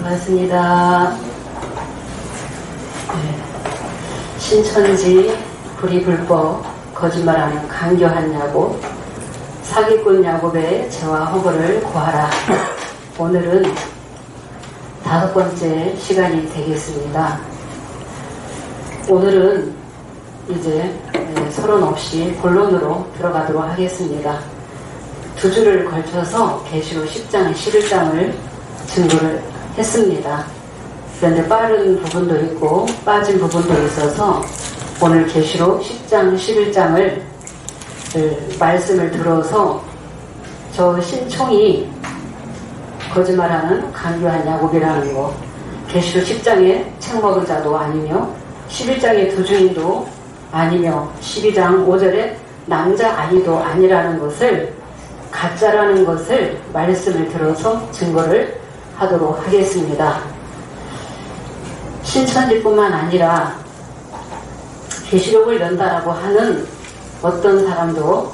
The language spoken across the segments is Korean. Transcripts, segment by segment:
반갑습니다. 신천지 불의불법 거짓말하는 강교한 야곱 사기꾼 야곱의 죄와 허물을 고하라. 오늘은 5번째 시간이 되겠습니다. 오늘은 이제 서론 없이 본론으로 들어가도록 하겠습니다. 2주를 걸쳐서 계시록 10장, 11장을 증거를 했습니다. 그런데 빠른 부분도 있고 빠진 부분도 있어서 오늘 계시록 10장, 11장을 말씀을 들어서 저 신총이 거짓말하는 강교한 야곱이라는 거, 계시록 10장에 책 먹은 자도 아니며 11장의 두 주인도 아니며 12장 5절에 남자아이도 아니라는 것을, 가짜라는 것을 말씀을 들어서 증거를 하도록 하겠습니다. 신천지뿐만 아니라 계시록을 연다라고 하는 어떤 사람도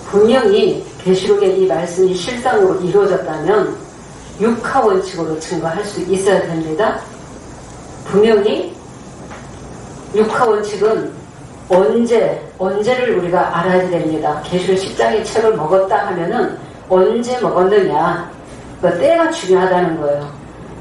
분명히 계시록의 이 말씀이 실상으로 이루어졌다면 육하원칙으로 증거할 수 있어야 됩니다. 분명히 육하원칙은 언제를 우리가 알아야 됩니다. 계시록 10장의 책을 먹었다 하면은 언제 먹었느냐, 그 때가 중요하다는 거예요.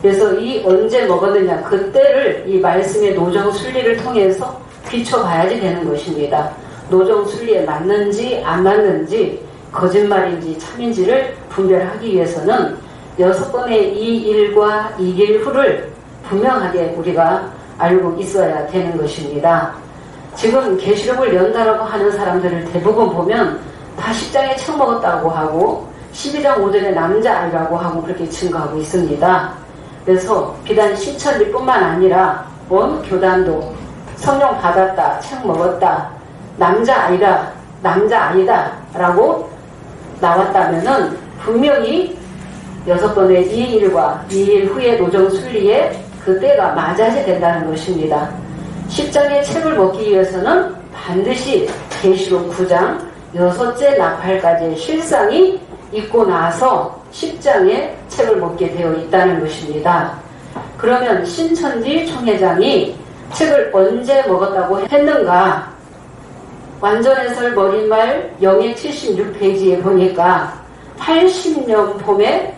그래서 이 언제 먹었느냐, 그 때를 이 말씀의 노정순리를 통해서 비춰봐야지 되는 것입니다. 노정순리에 맞는지 안 맞는지, 거짓말인지 참인지를 분별하기 위해서는 6번의 이 일과 이 일 후를 분명하게 우리가 알고 있어야 되는 것입니다. 지금 계시록을 연다라고 하는 사람들을 대부분 보면 다 10장에 책 먹었다고 하고 12장 5절에 남자아이라고 하고 그렇게 증거하고 있습니다. 그래서 비단 신천지뿐만 아니라 온 교단도 성령 받았다, 책 먹었다, 남자아이다, 남자아니다 라고 나왔다면은 분명히 6번의 이 일과 이 일 후의 노정순리에 그 때가 맞아야 된다는 것입니다. 10장의 책을 먹기 위해서는 반드시 계시록 9장 6째 나팔까지의 실상이 있고 나서 10장의 책을 먹게 되어 있다는 것입니다. 그러면 신천지 총회장이 책을 언제 먹었다고 했는가? 완전해설 머릿말 0의 76페이지에 보니까 80년 봄에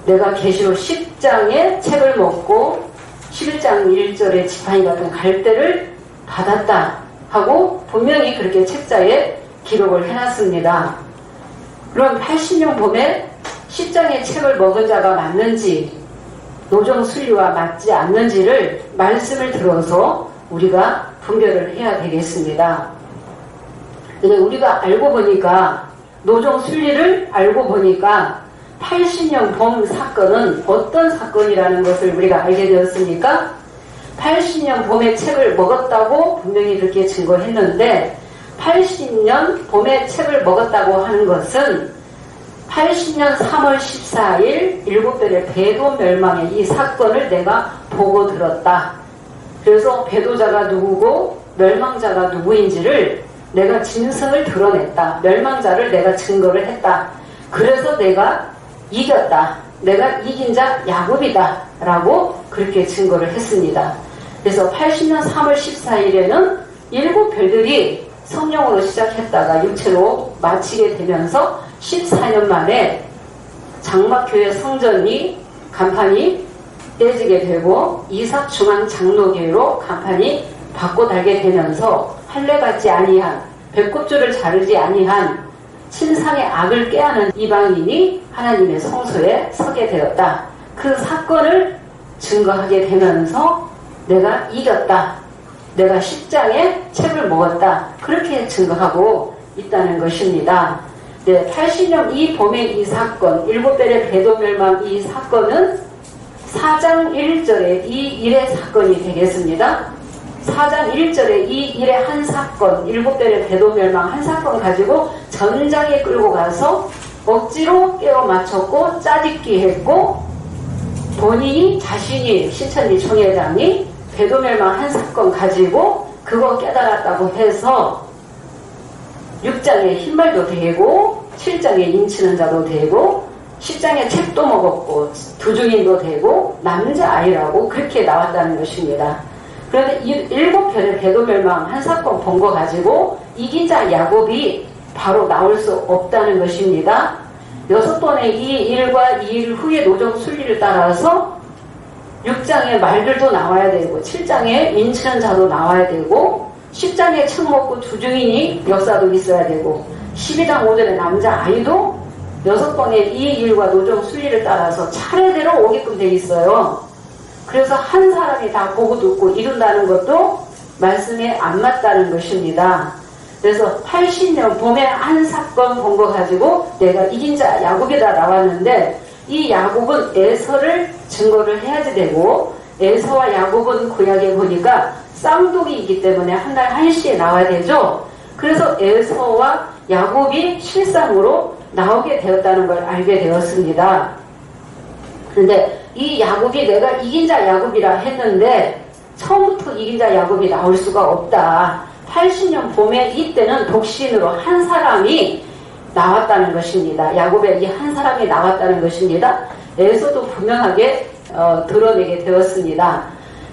내가 계시록 10장의 책을 먹고 11장 1절에 지팡이 같은 갈대를 받았다 하고 분명히 그렇게 책자에 기록을 해놨습니다. 그럼 80년 봄에 10장의 책을 먹은 자가 맞는지 노정순리와 맞지 않는지를 말씀을 들어서 우리가 분별을 해야 되겠습니다. 근데 우리가 알고 보니까 노정순리를 알고 보니까 80년 봄 사건은 어떤 사건이라는 것을 우리가 알게 되었습니까? 80년 봄에 책을 먹었다고 분명히 그렇게 증거했는데 80년 봄에 책을 먹었다고 하는 것은 80년 3월 14일 7별의 배도 멸망의 이 사건을 내가 보고 들었다. 그래서 배도자가 누구고 멸망자가 누구인지를 내가 진승을 드러냈다. 멸망자를 내가 증거를 했다. 그래서 내가 이겼다. 내가 이긴 자 야곱이다. 라고 그렇게 증거를 했습니다. 그래서 80년 3월 14일에는 7별들이 성령으로 시작했다가 육체로 마치게 되면서 14년 만에 장막교회 성전이 간판이 떼지게 되고 이삭중앙장로교회로 간판이 바꿔 달게 되면서 할례받지 아니한, 배꼽줄을 자르지 아니한 신상의 악을 꾀하는 이방인이 하나님의 성소에 서게 되었다. 그 사건을 증거하게 되면서 내가 이겼다. 내가 10장의 책을 먹었다. 그렇게 증거하고 있다는 것입니다. 네, 80년 이 봄의 이 사건, 7별의 배도멸망 이 사건은 4장 1절의 이 일의 사건이 되겠습니다. 4장 1절의 이 일의 한 사건, 7별의 배도멸망 한 사건 가지고 전장에 끌고 가서 억지로 깨워 맞췄고 짜깁기 했고 본인이 자신이 신천지 총회장이 배도멸망 한 사건 가지고 그거 깨달았다고 해서 6장에 흰말도 되고 7장에 인치는 자도 되고 10장에 책도 먹었고 두중인도 되고 남자아이라고 그렇게 나왔다는 것입니다. 그런데 이 7편의 대도멸망 한 사건 본 거 가지고 이긴 자 야곱이 바로 나올 수 없다는 것입니다. 6번의 이 일과 이 일 후의 노정 순리를 따라서 6장에 말들도 나와야 되고 7장에 인치는 자도 나와야 되고 10장에 책 먹고 두중인이 역사도 있어야 되고 12장 5절에 남자아이도 6번의 이 일과 노정 순리를 따라서 차례대로 오게끔 되어 있어요. 그래서 한 사람이 다 보고 듣고 이룬다는 것도 말씀에 안 맞다는 것입니다. 그래서 80년 봄에 한 사건 본 거 가지고 내가 이긴 자 야곱이다 나왔는데 이 야곱은 에서를 증거를 해야지 되고 에서와 야곱은 구약에 보니까 쌍둥이이기 때문에 한 달 1시에 나와야 되죠. 그래서 에서와 야곱이 실상으로 나오게 되었다는 걸 알게 되었습니다. 그런데 이 야곱이 내가 이긴 자 야곱이라 했는데 처음부터 이긴 자 야곱이 나올 수가 없다. 80년 봄에 이때는 독신으로 한 사람이 나왔다는 것입니다. 야곱의 이 한 사람이 나왔다는 것입니다. 에서도 분명하게 드러내게 되었습니다.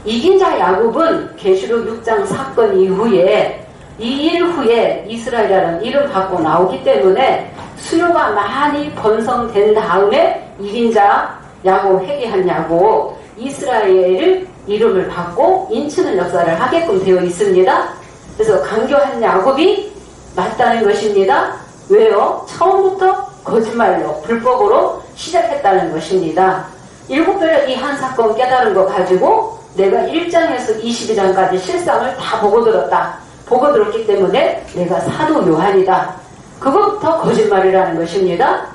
이긴 자 야곱은 계시록 6장 사건 이후에 이 일 후에 이스라엘이라는 이름 받고 나오기 때문에 수요가 많이 번성된 다음에 이긴 자 야곱, 회개한 야곱, 이스라엘을 이름을 받고 인치는 역사를 하게끔 되어 있습니다. 그래서 강교한 야곱이 맞다는 것입니다. 왜요? 처음부터 거짓말로 불법으로 시작했다는 것입니다. 7별의 이 한 사건 깨달은 거 가지고 내가 1장에서 22장까지 실상을 다 보고 들었다. 보고 들었기 때문에 내가 사도 요한이다. 그것부터 거짓말이라는 것입니다.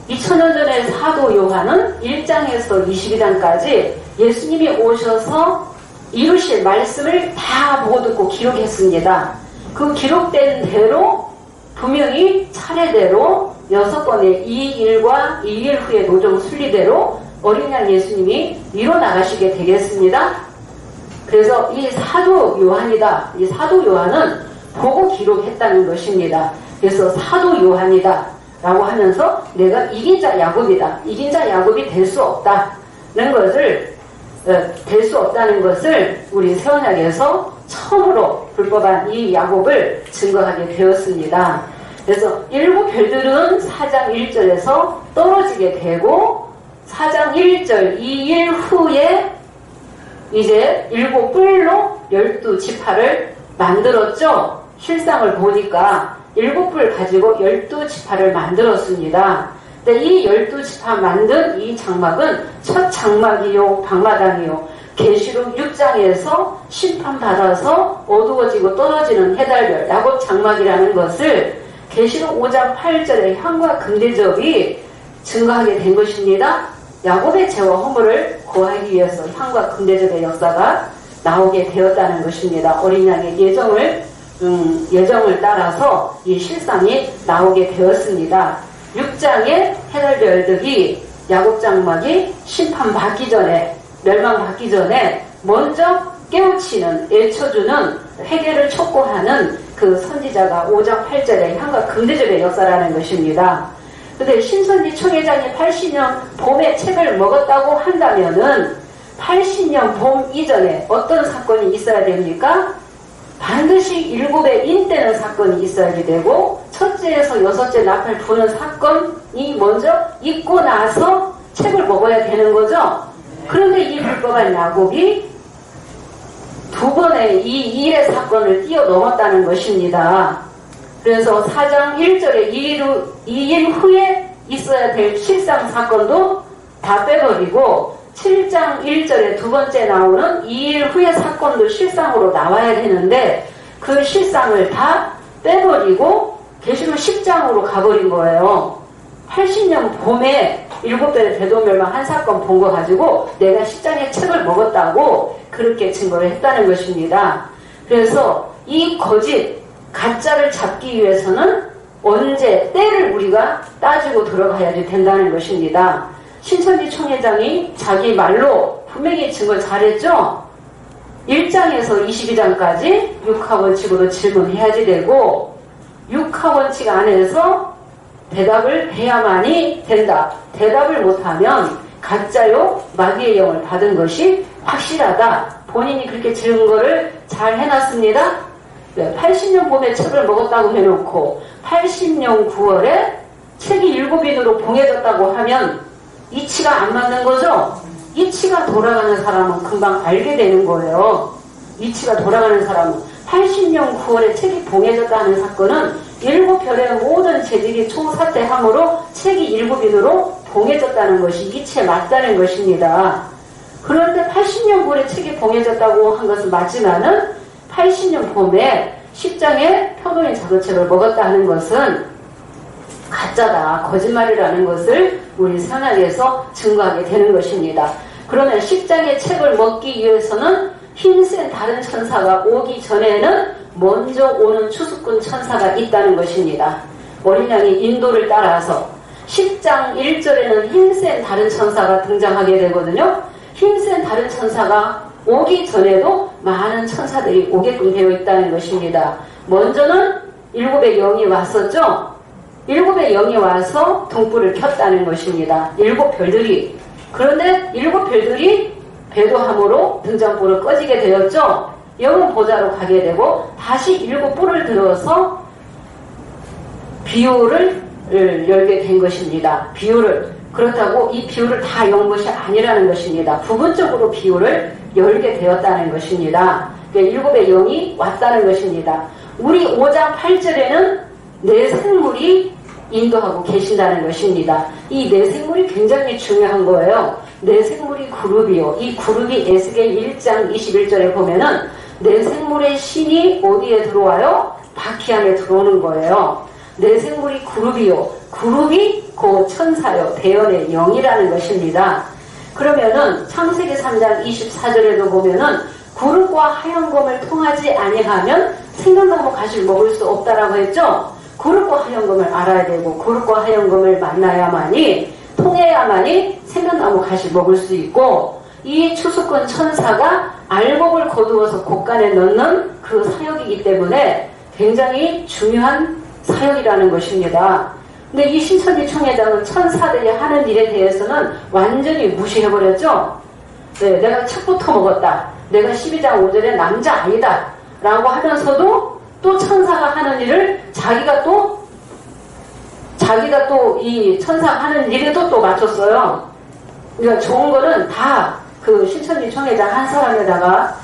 2000년 전에 사도 요한은 1장에서 22장까지 예수님이 오셔서 이루실 말씀을 다 보고 듣고 기록했습니다. 그 기록된 대로 분명히 차례대로 6번의 이 일과 이 일 후의 노정 순리대로 어린 양 예수님이 일어나가시게 되겠습니다. 그래서 이 사도 요한이다. 이 사도 요한은 보고 기록했다는 것입니다. 그래서 사도 요한이다 라고 하면서 내가 이긴 자 야곱이다. 이긴 자 야곱이 될 수 없다는 것을 될 수 없다는 것을 우리 새언약에서 처음으로 불법한 이 야곱을 증거하게 되었습니다. 그래서 7별들은 4장 1절에서 떨어지게 되고 4장 1절 2일 후에 이제 7뿔로 12지파를 만들었죠. 실상을 보니까 7뿔 가지고 12지파를 만들었습니다. 근데 이 12지파 만든 이 장막은 첫 장막이요 방마당이요 계시록 6장에서 심판받아서 어두워지고 떨어지는 해달별 야곱 장막이라는 것을 계시록 5장 8절의 향과 금대접이 증거하게 된 것입니다. 야곱의 죄와 허물을 고하기 위해서 향과 금대접의 역사가 나오게 되었다는 것입니다. 어린 양의 예정을 따라서 이 실상이 나오게 되었습니다. 6장의 해달별들이 야곱 장막이 심판받기 전에 멸망받기 전에 먼저 깨우치는 애쳐주는 회개를 촉구하는 그 선지자가 5장 8절의 향과 금대접의 역사라는 것입니다. 근데 신선지 총회장이 80년 봄에 책을 먹었다고 한다면은 80년 봄 이전에 어떤 사건이 있어야 됩니까? 반드시 7의 인때는 사건이 있어야지 되고 첫째에서 6째 나팔 부는 사건이 먼저 있고 나서 책을 먹어야 되는 거죠. 그런데 이 불법한 야곱이 2번의 이 일의 사건을 뛰어넘었다는 것입니다. 그래서 4장 1절에 2일 후에 있어야 될 실상 사건도 다 빼버리고 7장 1절에 두 번째 나오는 2일 후의 사건도 실상으로 나와야 되는데 그 실상을 다 빼버리고 계시록 10장으로 가버린 거예요. 80년 봄에 7별의 대도멸망 한 사건 본 거 가지고 내가 10장의 책을 먹었다고 그렇게 증거를 했다는 것입니다. 그래서 이 거짓 가짜를 잡기 위해서는 언제 때를 우리가 따지고 들어가야지 된다는 것입니다. 신천지 총회장이 자기 말로 분명히 증거를 잘했죠. 1장에서 22장까지 6하 원칙으로 질문해야지 되고 6하 원칙 안에서 대답을 해야만이 된다. 대답을 못하면 가짜요 마귀의 영을 받은 것이 확실하다. 본인이 그렇게 증거를 잘 해놨습니다. 80년 봄에 책을 먹었다고 해놓고 80년 9월에 책이 7인으로 봉해졌다고 하면 이치가 안 맞는 거죠? 이치가 돌아가는 사람은 금방 알게 되는 거예요. 이치가 돌아가는 사람은 80년 9월에 책이 봉해졌다는 사건은 7별의 모든 재질이 총사퇴함으로 책이 7인으로 봉해졌다는 것이 이치에 맞다는 것입니다. 그런데 80년 9월에 책이 봉해졌다고 한 것은 맞지만은 80년 봄에 10장의 표도인 자도책을 먹었다 하는 것은 가짜다, 거짓말이라는 것을 우리 선악에서 증거하게 되는 것입니다. 그러면 10장의 책을 먹기 위해서는 힘센 다른 천사가 오기 전에는 먼저 오는 추수꾼 천사가 있다는 것입니다. 어린 양이 인도를 따라서 10장 1절에는 힘센 다른 천사가 등장하게 되거든요. 힘센 다른 천사가 오기 전에도 많은 천사들이 오게끔 되어 있다는 것입니다. 먼저는 7의 영이 왔었죠. 7의 영이 와서 등불을 켰다는 것입니다. 7별들이. 그런데 7별들이 배도함으로 등잔불을 꺼지게 되었죠. 영은 보좌로 가게 되고 다시 7뿔을 들어서 비유를 열게 된 것입니다. 비유를. 그렇다고 이 비유를 다 연 것이 아니라는 것입니다. 부분적으로 비유를 열게 되었다는 것입니다. 그러니까 7의 영이 왔다는 것입니다. 우리 5장 8절에는 내 생물이 인도하고 계신다는 것입니다. 이 내 생물이 굉장히 중요한 거예요. 내 생물이 그룹이요. 이 그룹이 에스겔 1장 21절에 보면은 내 생물의 신이 어디에 들어와요? 바퀴 안에 들어오는 거예요. 내 생물이 그룹이요. 그룹이 그 천사요. 대언의 영이라는 것입니다. 그러면은 창세기 3장 24절에도 보면은 구름과 하얀 검을 통하지 아니하면 생각나무 가시를 먹을 수 없다라고 했죠. 구름과 하얀 검을 알아야 되고 구름과 하얀 검을 만나야만이 통해야만이 생각나무 가시 먹을 수 있고 이 추수꾼 천사가 알곡을 거두어서 곡간에 넣는 그 사역이기 때문에 굉장히 중요한 사역이라는 것입니다. 근데 이 신천지 총회장은 천사들이 하는 일에 대해서는 완전히 무시해버렸죠. 네, 내가 책부터 먹었다. 내가 12장 5절에 남자 아니다. 라고 하면서도 또 천사가 하는 일을 자기가 또 이 천사가 하는 일에도 또 맞췄어요. 그러니까 좋은 거는 다 그 신천지 총회장 한 사람에다가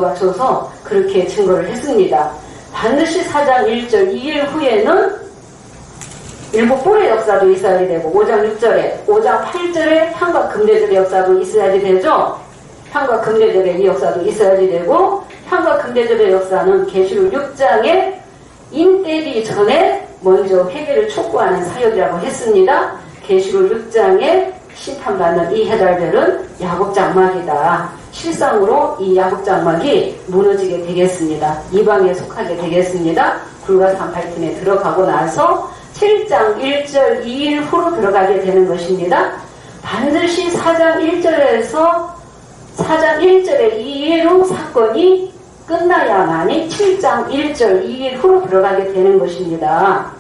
맞춰서 그렇게 증거를 했습니다. 반드시 4장 1절 2일 후에는 7뿔의 역사도 있어야 되고 5장 6절에 5장 8절에 향과 금대절의 역사도 있어야지 되죠. 향과 금대절의 이 역사도 있어야지 되고 향과 금대절의 역사는 계시록 6장에 인때기 전에 먼저 회개를 촉구하는 사역이라고 했습니다. 계시록 6장에 심판받는 이 해달들은 야곱 장막이다. 실상으로 이 야곱 장막이 무너지게 되겠습니다. 이방에 속하게 되겠습니다. 불과 38팀에 들어가고 나서 7장 1절 2일 후로 들어가게 되는 것입니다. 반드시 4장 1절에서 4장 1절에 2일 후 사건이 끝나야만이 7장 1절 2일 후로 들어가게 되는 것입니다.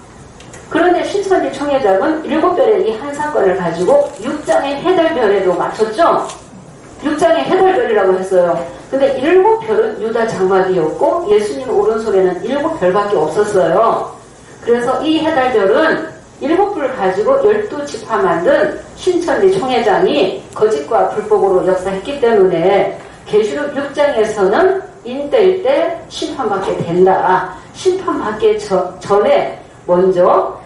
그런데 신천지 총회장은 7별의 이 한 사건을 가지고 6장의 해달별에도 맞췄죠. 6장의 해달별이라고 했어요. 근데 7별은 유다 장막이었고 예수님 오른손에는 7별밖에 없었어요. 그래서 이 해달별은 7불을 가지고 12지파 만든 신천지 총회장이 거짓과 불법으로 역사했기 때문에 계시록 6장에서는 인때일 때 심판받게 된다. 심판받기 전에 먼저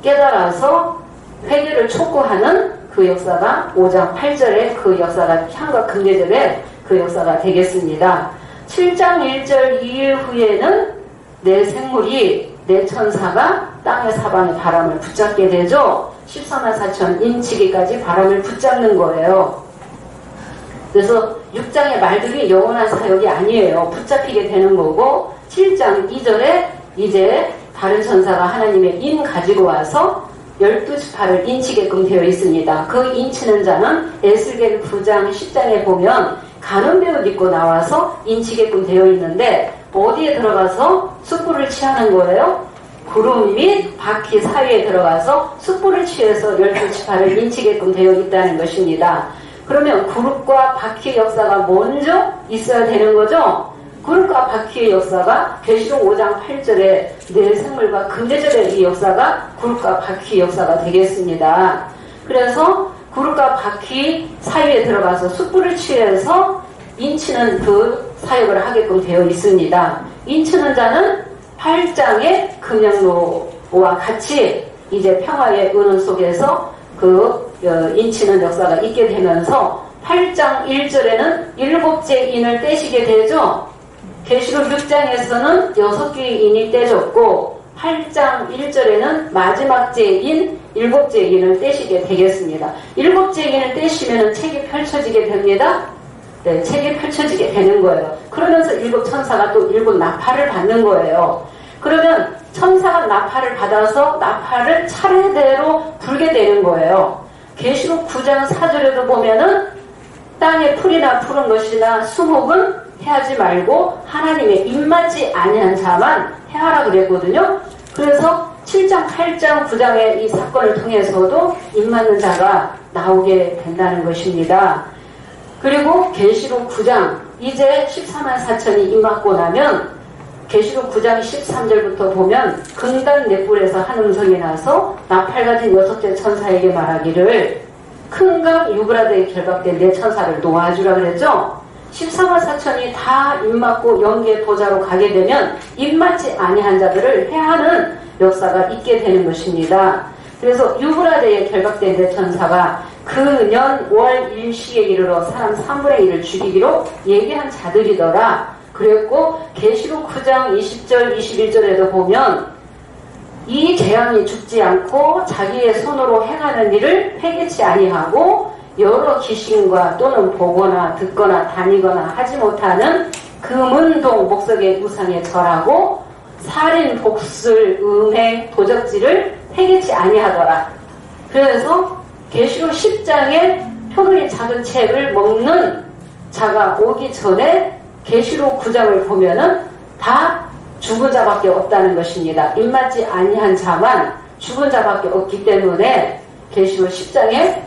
깨달아서 회개를 촉구하는 그 역사가 5장 8절에 그 역사가 향과 금대절에 그 역사가 되겠습니다. 7장 1절 2일 후에는 내 생물이 내 천사가 땅의 사방의 바람을 붙잡게 되죠. 14만 4천 인치기까지 바람을 붙잡는 거예요. 그래서 6장의 말들이 영원한 사역이 아니에요. 붙잡히게 되는 거고 7장 2절에 이제 다른 천사가 하나님의 인 가지고 와서 12지파를 인치게끔 되어 있습니다. 그 인치는 자는 에스겔 9장 10장에 보면 가늠배옷 입고 나와서 인치게끔 되어 있는데 어디에 들어가서 숯불을 취하는 거예요? 구름 및 바퀴 사이에 들어가서 숯불을 취해서 12지파를 인치게끔 되어 있다는 것입니다. 그러면 구름과 바퀴의 역사가 먼저 있어야 되는 거죠? 구름과 바퀴의 역사가 계시록 5장 8절에 내 생물과 금대절의 이 역사가 구름과 바퀴의 역사가 되겠습니다. 그래서 구름과 바퀴 사이에 들어가서 숯불을 취해서 인치는 그 사역을 하게끔 되어 있습니다. 인치는 자는 8장의 금양로와 같이 이제 평화의 은은 속에서 그 인치는 역사가 있게 되면서 8장 1절에는 7째 인을 떼시게 되죠. 계시록 6장에서는 6개의 인이 떼졌고 8장 1절에는 마지막 제인 7째 인을 떼시게 되겠습니다. 7째 인을 떼시면 책이 펼쳐지게 됩니다. 네, 책이 펼쳐지게 되는 거예요. 그러면서 7천사가 또 7나팔을 받는 거예요. 그러면 천사가 나팔을 받아서 나팔을 차례대로 불게 되는 거예요. 계시록 9장 4절에도 보면은 땅에 풀이나 푸른 것이나 수목은 해하지 말고 하나님의 입맞지 아니한 자만 해하라 그랬거든요. 그래서 7장, 8장, 9장의 이 사건을 통해서도 입맞는 자가 나오게 된다는 것입니다. 그리고 계시록 9장 이제 14만 4천이 입맞고 나면 계시록 9장 13절부터 보면 금단 넷불에서 한 음성이 나서 나팔 가진 6째 천사에게 말하기를 큰 강 유브라데에 결박된 내 천사를 놓아주라 그랬죠. 14만 4천이 다 입맞고 영계의 보좌로 가게 되면 입맞지 아니한 자들을 해하는 역사가 있게 되는 것입니다. 그래서 유브라데에 결박된 내 천사가 그 년 5월 1시에 이르러 사람 3분의 1을 죽이기로 얘기한 자들이더라. 그랬고 계시록 9장 20절 21절에도 보면 이 재앙이 죽지 않고 자기의 손으로 행하는 일을 회개치 아니하고 여러 귀신과 또는 보거나 듣거나 다니거나 하지 못하는 금은동 목석의 우상에 절하고 살인, 복술, 음행, 도적질을 회개치 아니하더라. 그래서 계시록 10장에 표본이 작은 책을 먹는 자가 오기 전에 계시록 9장을 보면은 다 죽은 자밖에 없다는 것입니다. 입맞지 아니한 자만 죽은 자밖에 없기 때문에 계시록 10장에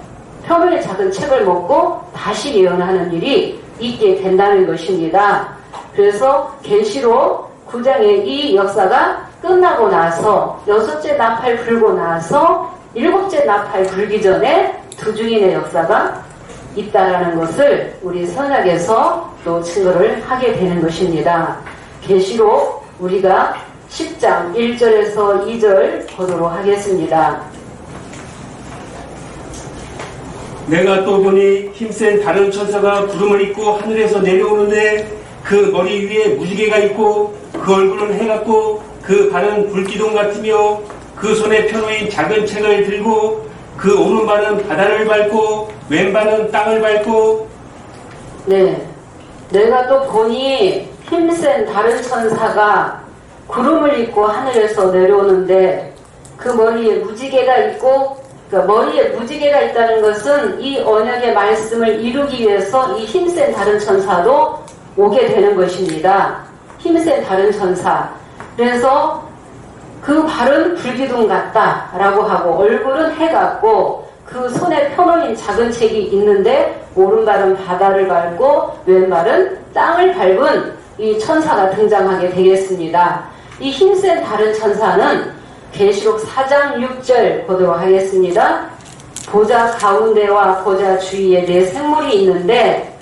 표면의 작은 책을 먹고 다시 예언하는 일이 있게 된다는 것입니다. 그래서 계시록 9장의 이 역사가 끝나고 나서 6째 나팔 불고 나서 7째 나팔 불기 전에 두 증인의 역사가 있다라는 것을 우리 선약에서 또 증거를 하게 되는 것입니다. 계시록 우리가 10장 1절에서 2절 보도록 하겠습니다. 내가 또 보니 힘센 다른 천사가 구름을 입고 하늘에서 내려오는데 그 머리 위에 무지개가 있고 그 얼굴은 해 같고 그 발은 불기둥 같으며 그 손에 펴놓인 작은 책을 들고 그 오른발은 바다를 밟고 왼발은 땅을 밟고. 네, 내가 또 보니 힘센 다른 천사가 구름을 입고 하늘에서 내려오는데 그 머리에 무지개가 있고, 그러니까 머리에 무지개가 있다는 것은 이 언약의 말씀을 이루기 위해서 이 힘센 다른 천사도 오게 되는 것입니다. 힘센 다른 천사. 그래서 그 발은 불기둥 같다라고 하고 얼굴은 해 같고 그 손에 펴놓인 작은 책이 있는데 오른발은 바다를 밟고 왼발은 땅을 밟은 이 천사가 등장하게 되겠습니다. 이 힘센 다른 천사는 계시록 4장 6절 보도록 하겠습니다. 보좌 가운데와 보좌 주위에 네 생물이 있는데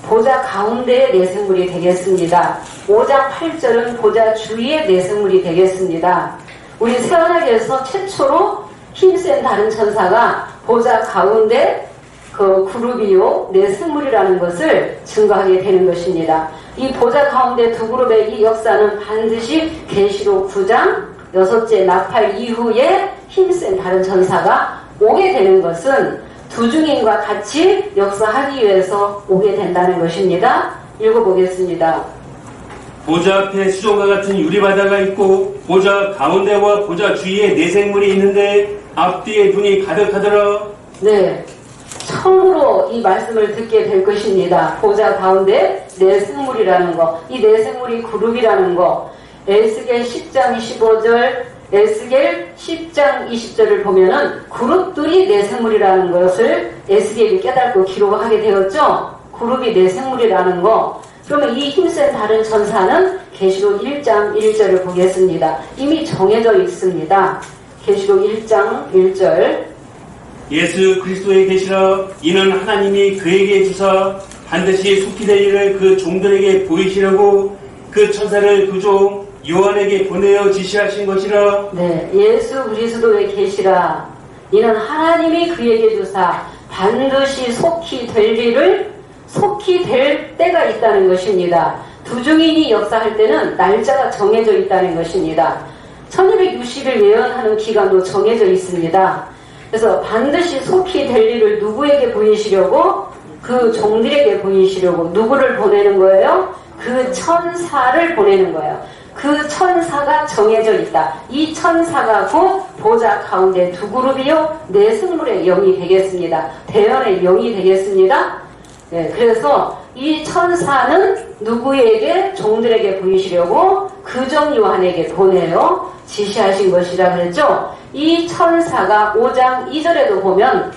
보좌 가운데에 네 생물이 되겠습니다. 5장 8절은 보좌 주위에 네 생물이 되겠습니다. 우리 새언약에서 최초로 힘센 다른 천사가 보좌 가운데 그 그룹이요 네 생물이라는 것을 증거하게 되는 것입니다. 이 보좌 가운데 두 그룹의 이 역사는 반드시 계시록 9장 6째 나팔 이후에 힘센 다른 천사가 오게 되는 것은 두 증인과 같이 역사하기 위해서 오게 된다는 것입니다. 읽어보겠습니다. 보좌 앞에 수정과 같은 유리바다가 있고 보좌 가운데와 보좌 주위에 네 생물이 있는데 앞뒤에 눈이 가득하더라. 네, 처음으로 이 말씀을 듣게 될 것입니다. 보좌 가운데 네 생물이라는 거, 이 네 생물이 그룹이라는 거. 에스겔 10장 15절, 에스겔 10장 20절을 보면은 그룹들이 내 생물이라는 것을 에스겔이 깨닫고 기록하게 되었죠. 그룹이 내 생물이라는 거. 그러면 이 힘센 다른 천사는 계시록 1장 1절을 보겠습니다. 이미 정해져 있습니다. 계시록 1장 1절. 예수 그리스도의 계시라 이는 하나님이 그에게 주사 반드시 속히 될 일을 그 종들에게 보이시려고 그 천사를 그 종 요한에게 보내어 지시하신 것이라. 네, 예수 그리스도의 계시라 이는 하나님이 그에게 주사 반드시 속히 될 일을 속히 될 때가 있다는 것입니다. 두 증인이 역사할 때는 날짜가 정해져 있다는 것입니다. 1260일 예언하는 기간도 정해져 있습니다. 그래서 반드시 속히 될 일을 누구에게 보이시려고? 그 종들에게 보이시려고 누구를 보내는 거예요? 그 천사를 보내는 거예요. 그 천사가 정해져 있다. 이 천사가 곧 보좌 가운데 두 그룹이요 내 생물의 영이 되겠습니다. 대연의 영이 되겠습니다. 네, 그래서 이 천사는 누구에게? 종들에게 보이시려고 그 종 요한에게 보내요 지시하신 것이라 그랬죠. 이 천사가 5장 2절에도 보면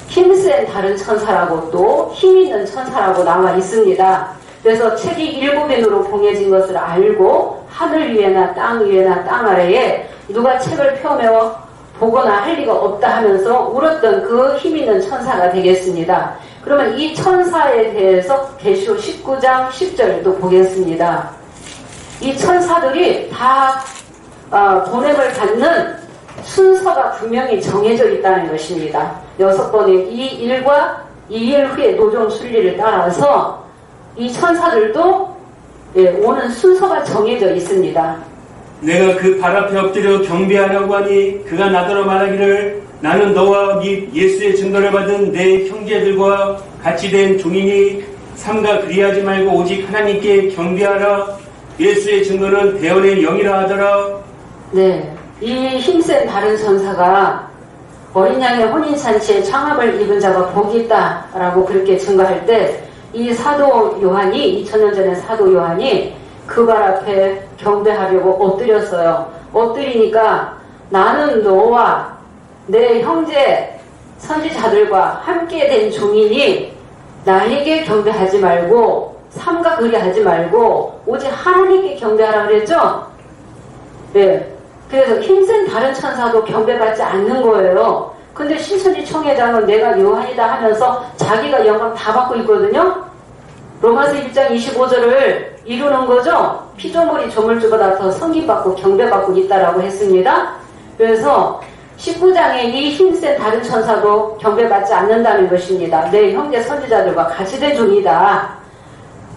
힘센 다른 천사라고 또 힘있는 천사라고 나와 있습니다. 그래서 책이 7인으로 봉해진 것을 알고 하늘 위에나 땅 위에나 땅 아래에 누가 책을 펴며 보거나 할 리가 없다 하면서 울었던 그 힘있는 천사가 되겠습니다. 그러면 이 천사에 대해서 계시록 19장 10절도 보겠습니다. 이 천사들이 다 보냄을 받는 순서가 분명히 정해져 있다는 것입니다. 6번의 이 일과 이 일 후에 노종 순리를 따라서 이 천사들도 오는 순서가 정해져 있습니다. 내가 그 발 앞에 엎드려 경배하려고 하니 그가 나더러 말하기를 나는 너와 및 예수의 증거를 받은 내 형제들과 같이 된 종이니 삼가 그리하지 말고 오직 하나님께 경배하라. 예수의 증거는 대언의 영이라 하더라. 네, 이 힘센 다른 천사가 어린 양의 혼인잔치에 장함을 입은 자가 복이 있다라고 그렇게 증거할 때 이 사도 요한이 2000년 전에 사도 요한이 그 발 앞에 경배하려고 엎드렸어요. 엎드리니까 나는 너와 내 형제 선지자들과 함께 된 종이니 나에게 경배하지 말고 삼가 그리하지 말고 오직 하나님께 경배하라 그랬죠? 네. 그래서 힘센 다른 천사도 경배받지 않는 거예요. 근데 신천지 총회장은 내가 요한이다 하면서 자기가 영광 다 받고 있거든요. 로마서 1장 25절을 이루는 거죠. 피조물이 조물주보다 더 성기받고 경배받고 있다라고 했습니다. 그래서 19장에 이 힘센 다른 천사도 경배받지 않는다는 것입니다. 내 형제 선지자들과 같이 된 종이다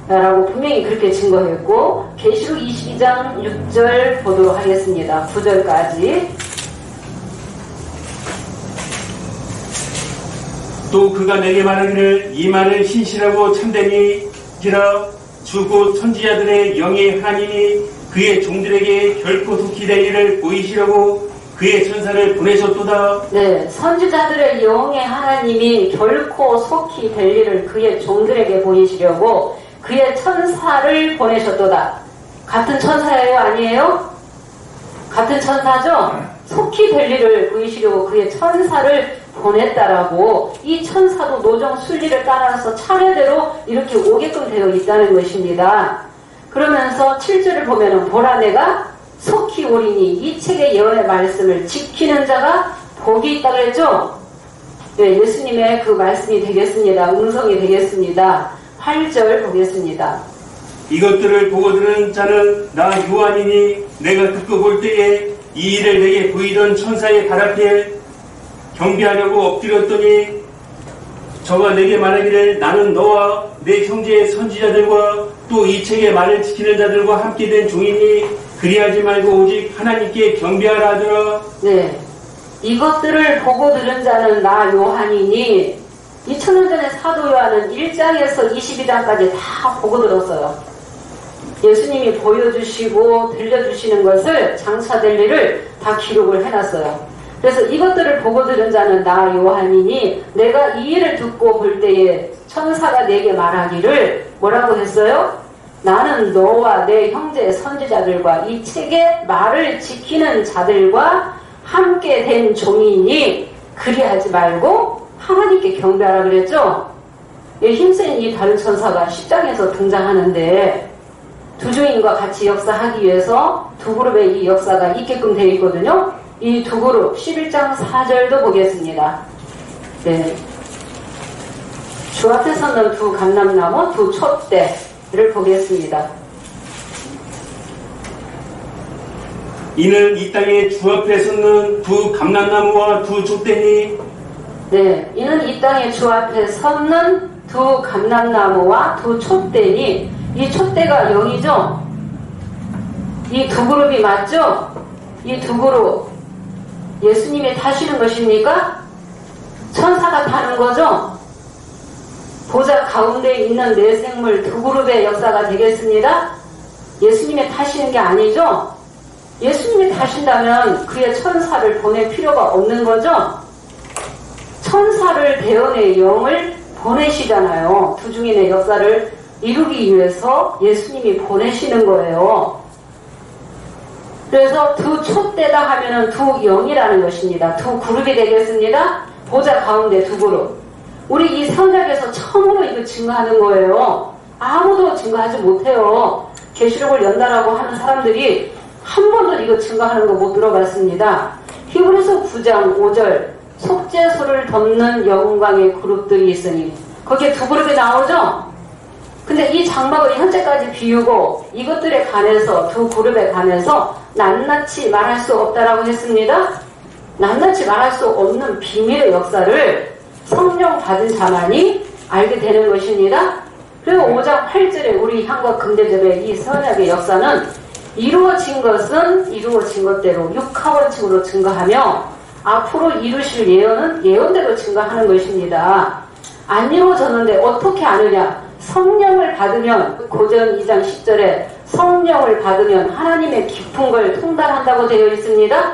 라고 분명히 그렇게 증거했고, 계시록 22장 6절 보도록 하겠습니다. 9절까지. 또 그가 내게 말하기를 이 말을 신실하고 참되니지라 주고 선지자들의 영의 하나님이 그의 종들에게 결코 속히 될 일을 보이시려고 그의 천사를 보내셨도다. 네, 선지자들의 영의 하나님이 결코 속히 될 일을 그의 종들에게 보이시려고 그의 천사를 보내셨도다. 같은 천사예요? 아니에요? 같은 천사죠? 속히 될 일을 보이시려고 그의 천사를 보냈다라고 이 천사도 노정 순리를 따라서 차례대로 이렇게 오게끔 되어 있다는 것입니다. 그러면서 7절을 보면은 보라 내가 속히 오리니 이 책의 예언의 말씀을 지키는 자가 복이 있다 그랬죠? 네, 예수님의 그 말씀이 되겠습니다. 음성이 되겠습니다. 8절 보겠습니다. 이것들을 보고 들은 자는 나 요한이니 내가 듣고 볼 때에 이 일을 내게 보이던 천사의 발 앞에 경배하려고 엎드렸더니 저가 내게 말하기를 나는 너와 내 형제의 선지자들과 또 이 책의 말을 지키는 자들과 함께 된 종이니 그리하지 말고 오직 하나님께 경배하라 하더라. 네, 이것들을 보고 들은 자는 나 요한이니 2000년 전에 사도 요한은 1장에서 22장까지 다 보고 들었어요. 예수님이 보여주시고 들려주시는 것을 장차될 일을 다 기록을 해놨어요. 그래서 이것들을 보고 들은 자는 나 요한이니 내가 이 일을 듣고 볼 때에 천사가 내게 말하기를 뭐라고 했어요? 나는 너와 내 형제 선지자들과 이 책의 말을 지키는 자들과 함께 된 종이니 그리하지 말고 하나님께 경배하라 그랬죠. 힘센 이 다른 천사가 10장에서 등장하는데 두 주인과 같이 역사하기 위해서 두 그룹의 이 역사가 있게끔 되어 있거든요. 이 두 그룹 11장 4절도 보겠습니다. 네. 주 앞에 서는 두 감람나무 두 촛대를 보겠습니다. 이는 이 땅에 주 앞에 섰는 두 감람나무와 두 촛대니 네, 이는 이 땅에 주 앞에 섰는 두 감람나무와 두 촛대니 이 촛대가 영이죠? 이 두 그룹이 맞죠? 이 두 그룹 예수님이 타시는 것입니까? 천사가 타는 거죠? 보좌 가운데 있는 네 생물 두 그룹의 역사가 되겠습니다. 예수님이 타시는 게 아니죠? 예수님이 타신다면 그의 천사를 보낼 필요가 없는 거죠? 천사를 대언의 영을 보내시잖아요. 두 중인의 역사를 이루기 위해서 예수님이 보내시는 거예요. 그래서 두 촛대다 하면은 두 영이라는 것입니다. 두 그룹이 되겠습니다. 보좌 가운데 두 그룹. 우리 이 성경에서 처음으로 이거 증거하는 거예요. 아무도 증거하지 못해요. 계시록을 연다라고 하는 사람들이 한 번도 이거 증거하는 거 못 들어봤습니다. 히브리서 9장 5절 속죄소를 덮는 영광의 그룹들이 있으니 거기에 두 그룹이 나오죠? 근데 이 장막을 현재까지 비우고 이것들에 관해서 두 그룹에 관해서 낱낱이 말할 수 없다라고 했습니다. 낱낱이 말할 수 없는 비밀의 역사를 성령 받은 자만이 알게 되는 것입니다. 그리고 5장 8절에 우리 향과 금대접의 이 선약의 역사는 이루어진 것은 이루어진 것대로 육하원칙으로 증거하며 앞으로 이루실 예언은 예언대로 증거하는 것입니다. 안 이루어졌는데 어떻게 아느냐? 성령을 받으면 고전 2장 10절에 성령을 받으면 하나님의 깊은 걸 통달한다고 되어 있습니다.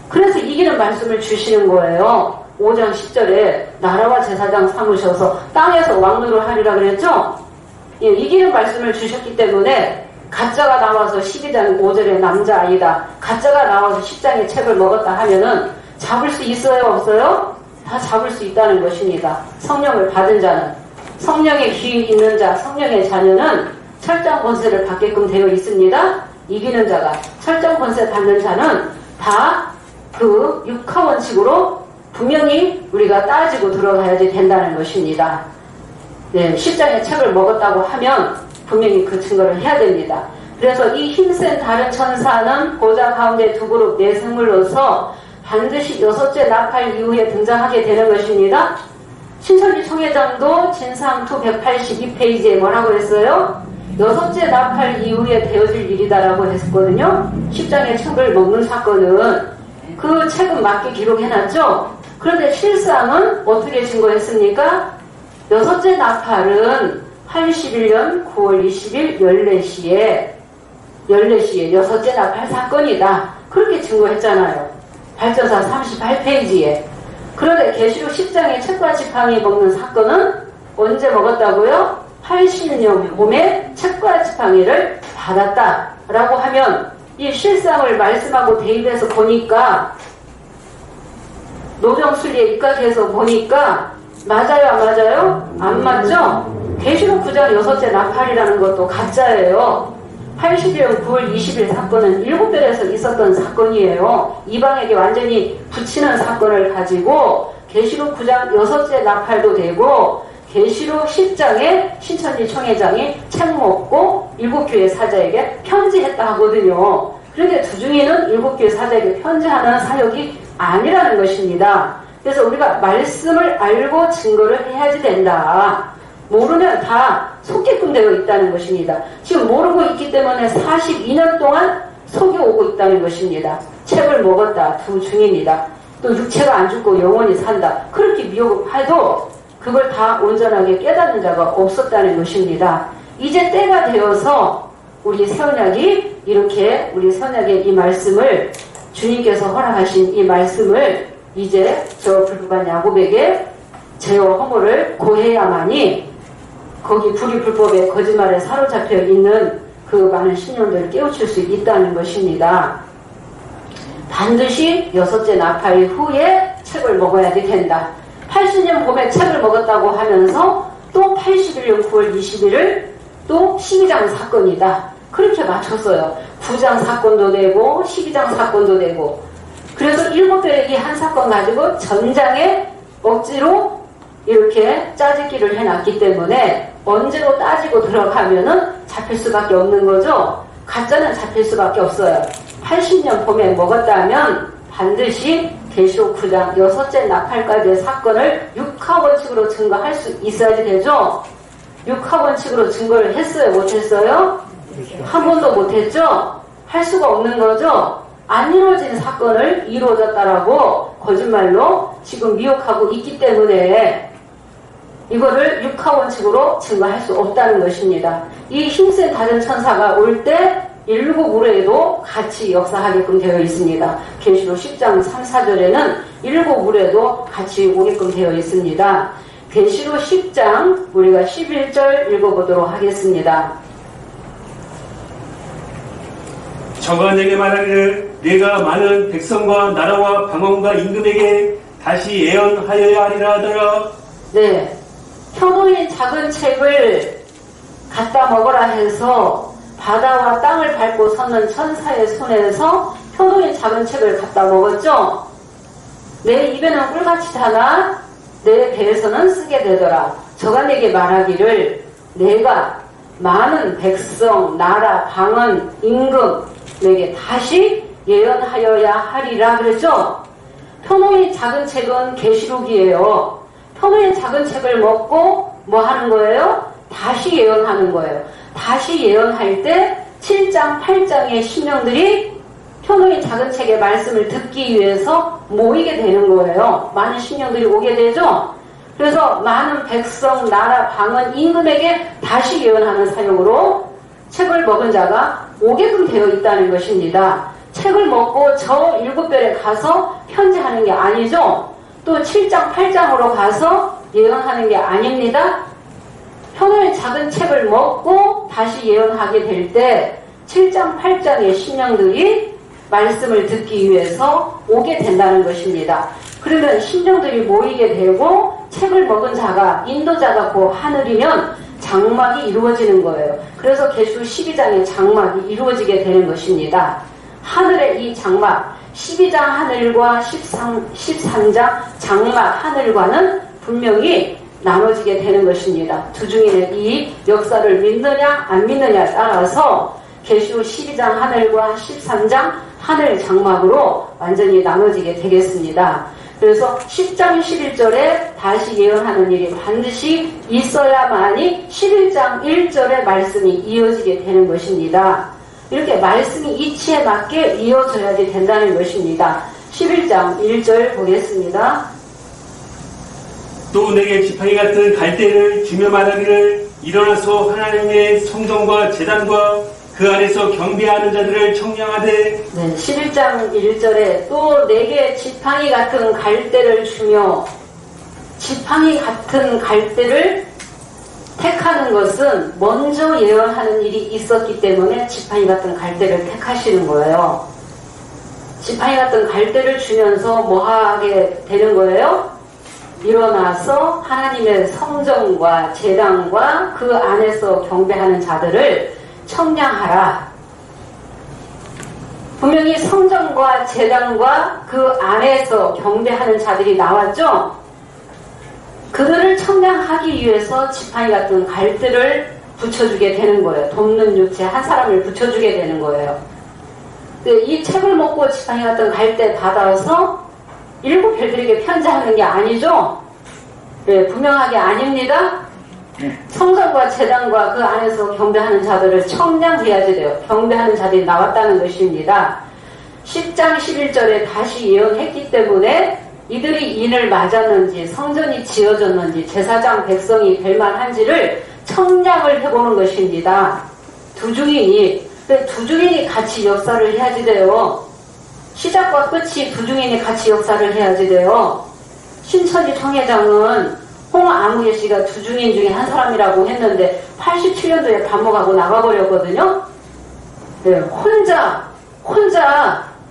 그래서 이기는 말씀을 주시는 거예요. 5장 10절에 나라와 제사장 삼으셔서 땅에서 왕노를 하리라 그랬죠? 예, 이기는 말씀을 주셨기 때문에 가짜가 나와서 12장 5절에 남자아이다. 가짜가 나와서 10장의 책을 먹었다 하면은 잡을 수 있어요? 없어요? 다 잡을 수 있다는 것입니다. 성령을 받은 자는. 성령의 귀 있는 자, 성령의 자녀는 철장 권세를 받게끔 되어 있습니다. 이기는 자가 철장 권세 받는 자는 다 그 육하원칙으로 분명히 우리가 따지고 들어가야지 된다는 것입니다. 네, 10장의 책을 먹었다고 하면 분명히 그 증거를 해야 됩니다. 그래서 이 힘센 다른 천사는 보좌 가운데 두 그룹 네 생물로서 반드시 여섯째 나팔 이후에 등장하게 되는 것입니다. 신천지 총회장도 진상2 182페이지에 뭐라고 했어요? 여섯째 나팔 이후에 되어질 일이다라고 했거든요. 10장의 책을 먹는 사건은 그 책은 맞게 기록해놨죠. 그런데 실상은 어떻게 증거했습니까? 여섯째 나팔은 81년 9월 20일 14시에 여섯째 나팔 사건이다. 그렇게 증거했잖아요. 발전사 38페이지에. 그런데 계시록 10장의 책과 지팡이 먹는 사건은 언제 먹었다고요? 80년 봄에 책과 지팡이를 받았다라고 하면 이 실상을 말씀하고 대입해서 보니까 노정순리에 입각해서 보니까 맞아요 안 맞아요? 안 맞죠? 계시록 9장 여섯째 나팔이라는 것도 가짜예요. 80년 9월 20일 사건은 7별에서 있었던 사건이에요. 이방에게 완전히 붙이는 사건을 가지고 계시록 9장 여섯째 나팔도 되고 계시록 10장에 신천지 총회장이 책 먹고 7교회 사자에게 편지했다 하거든요. 그런데 두중에는 7교회 사자에게 편지하는 사역이 아니라는 것입니다. 그래서 우리가 말씀을 알고 증거를 해야지 된다. 모르면 다 속게끔 되어 있다는 것입니다. 지금 모르고 있기 때문에 42년 동안 속여오고 있다는 것입니다. 책을 먹었다. 두 중입니다. 또 육체가 안 죽고 영원히 산다. 그렇게 미혹해도 그걸 다 온전하게 깨닫는 자가 없었다는 것입니다. 이제 때가 되어서 우리 새언약이 이렇게 우리 새언약의 이 말씀을 주님께서 허락하신 이 말씀을 이제 저 불법한 야곱에게 죄와 허물을 고해야만이 거기 불의 불법에 거짓말에 사로잡혀 있는 그 많은 신령들을 깨우칠 수 있다는 것입니다. 반드시 6째 나팔 후에 책을 먹어야지 된다. 80년 봄에 책을 먹었다고 하면서 또 81년 9월 21일 또 12장 사건이다. 그렇게 맞췄어요. 9장 사건도 되고 12장 사건도 되고. 그래서 7배력이 한 사건 가지고 전장에 억지로 이렇게 짜집기를 해놨기 때문에 언제로 따지고 들어가면은 잡힐 수밖에 없는 거죠. 가짜는 잡힐 수밖에 없어요. 80년 봄에 먹었다면 반드시 계시록 9장 6째 나팔까지의 사건을 육하원칙으로 증거할 수 있어야지 되죠. 육하원칙으로 증거를 했어요? 못했어요? 한 번도 못했죠? 할 수가 없는 거죠. 안 이루어진 사건을 이루어졌다라고 거짓말로 지금 미혹하고 있기 때문에 이거를 육하원칙으로 증거할 수 없다는 것입니다. 이 힘센 다른 천사가 올 때 일곱 무례에도 같이 역사하게끔 되어 있습니다. 계시록 10장 3, 4절에는 일곱 무례도 같이 오게끔 되어 있습니다. 계시록 10장 우리가 11절 읽어보도록 하겠습니다. 저가 내게 말하기를 내가 많은 백성과 나라와 방언과 임금에게 다시 예언하여야 하리라 하더라. 네, 현호인 작은 책을 갖다 먹으라 해서 바다와 땅을 밟고 섰는 천사의 손에서 현호인 작은 책을 갖다 먹었죠. 내 입에는 꿀같이 타나 내 배에서는 쓰게 되더라. 저가 내게 말하기를 내가 많은 백성, 나라, 방언, 임금 내게 다시 예언하여야 하리라 그랬죠. 편호의 작은 책은 계시록이에요. 편호의 작은 책을 먹고 뭐 하는 거예요? 다시 예언하는 거예요. 다시 예언할 때 7장, 8장의 신령들이 편호의 작은 책의 말씀을 듣기 위해서 모이게 되는 거예요. 많은 신령들이 오게 되죠. 그래서 많은 백성, 나라, 방언, 임금에게 다시 예언하는 사용으로 책을 먹은 자가 오게끔 되어 있다는 것입니다. 책을 먹고 저 7별에 가서 편지하는 게 아니죠. 또 7장, 8장으로 가서 예언하는 게 아닙니다. 편호의 작은 책을 먹고 다시 예언하게 될 때 7장, 8장의 신령들이 말씀을 듣기 위해서 오게 된다는 것입니다. 그러면 신령들이 모이게 되고 책을 먹은 자가, 인도자가 그 하늘이면 장막이 이루어지는 거예요. 그래서 계시록 12장의 장막이 이루어지게 되는 것입니다. 하늘의 이 장막, 12장 하늘과 13장 장막 하늘과는 분명히 나눠지게 되는 것입니다. 두 중에는 이 역사를 믿느냐 안 믿느냐에 따라서 계시록 12장 하늘과 13장 하늘 장막으로 완전히 나눠지게 되겠습니다. 그래서 10장 11절에 다시 예언하는 일이 반드시 있어야만이 11장 1절의 말씀이 이어지게 되는 것입니다. 이렇게 말씀이 이치에 맞게 이어져야지 된다는 것입니다. 11장 1절 보겠습니다. 또 내게 지팡이 같은 갈대를 주며 말하기를 일어나서 하나님의 성전과 제단과 그 안에서 경배하는 자들을 청량하되. 네, 11장 1절에 또 내게 지팡이 같은 갈대를 주며, 지팡이 같은 갈대를 택하는 것은 먼저 예언하는 일이 있었기 때문에 지팡이 같은 갈대를 택하시는 거예요. 지팡이 같은 갈대를 주면서 뭐 하게 되는 거예요? 일어나서 하나님의 성전과 제단과 그 안에서 경배하는 자들을 청량하라. 분명히 성전과 제단과 그 안에서 경배하는 자들이 나왔죠. 그들을 청량하기 위해서 지팡이 같은 갈대를 붙여주게 되는 거예요. 돕는 육체 한 사람을 붙여주게 되는 거예요. 이 책을 먹고 지팡이 같은 갈대 받아서 7별들에게 편지하는 게 아니죠. 네, 분명하게 아닙니다. 성전과 제단과 그 안에서 경배하는 자들을 청량해야지 돼요. 경배하는 자들이 나왔다는 것입니다. 10장 11절에 다시 예언했기 때문에 이들이 인을 맞았는지, 성전이 지어졌는지, 제사장 백성이 될 만한지를 청량을 해보는 것입니다. 두 중인이 같이 역사를 해야지 돼요. 시작과 끝이 두 중인이 같이 역사를 해야지 돼요. 신천지 총회장은 홍아무개 씨가 두 증인 중에 한 사람이라고 했는데 87년도에 감옥하고 나가버렸거든요. 네, 혼자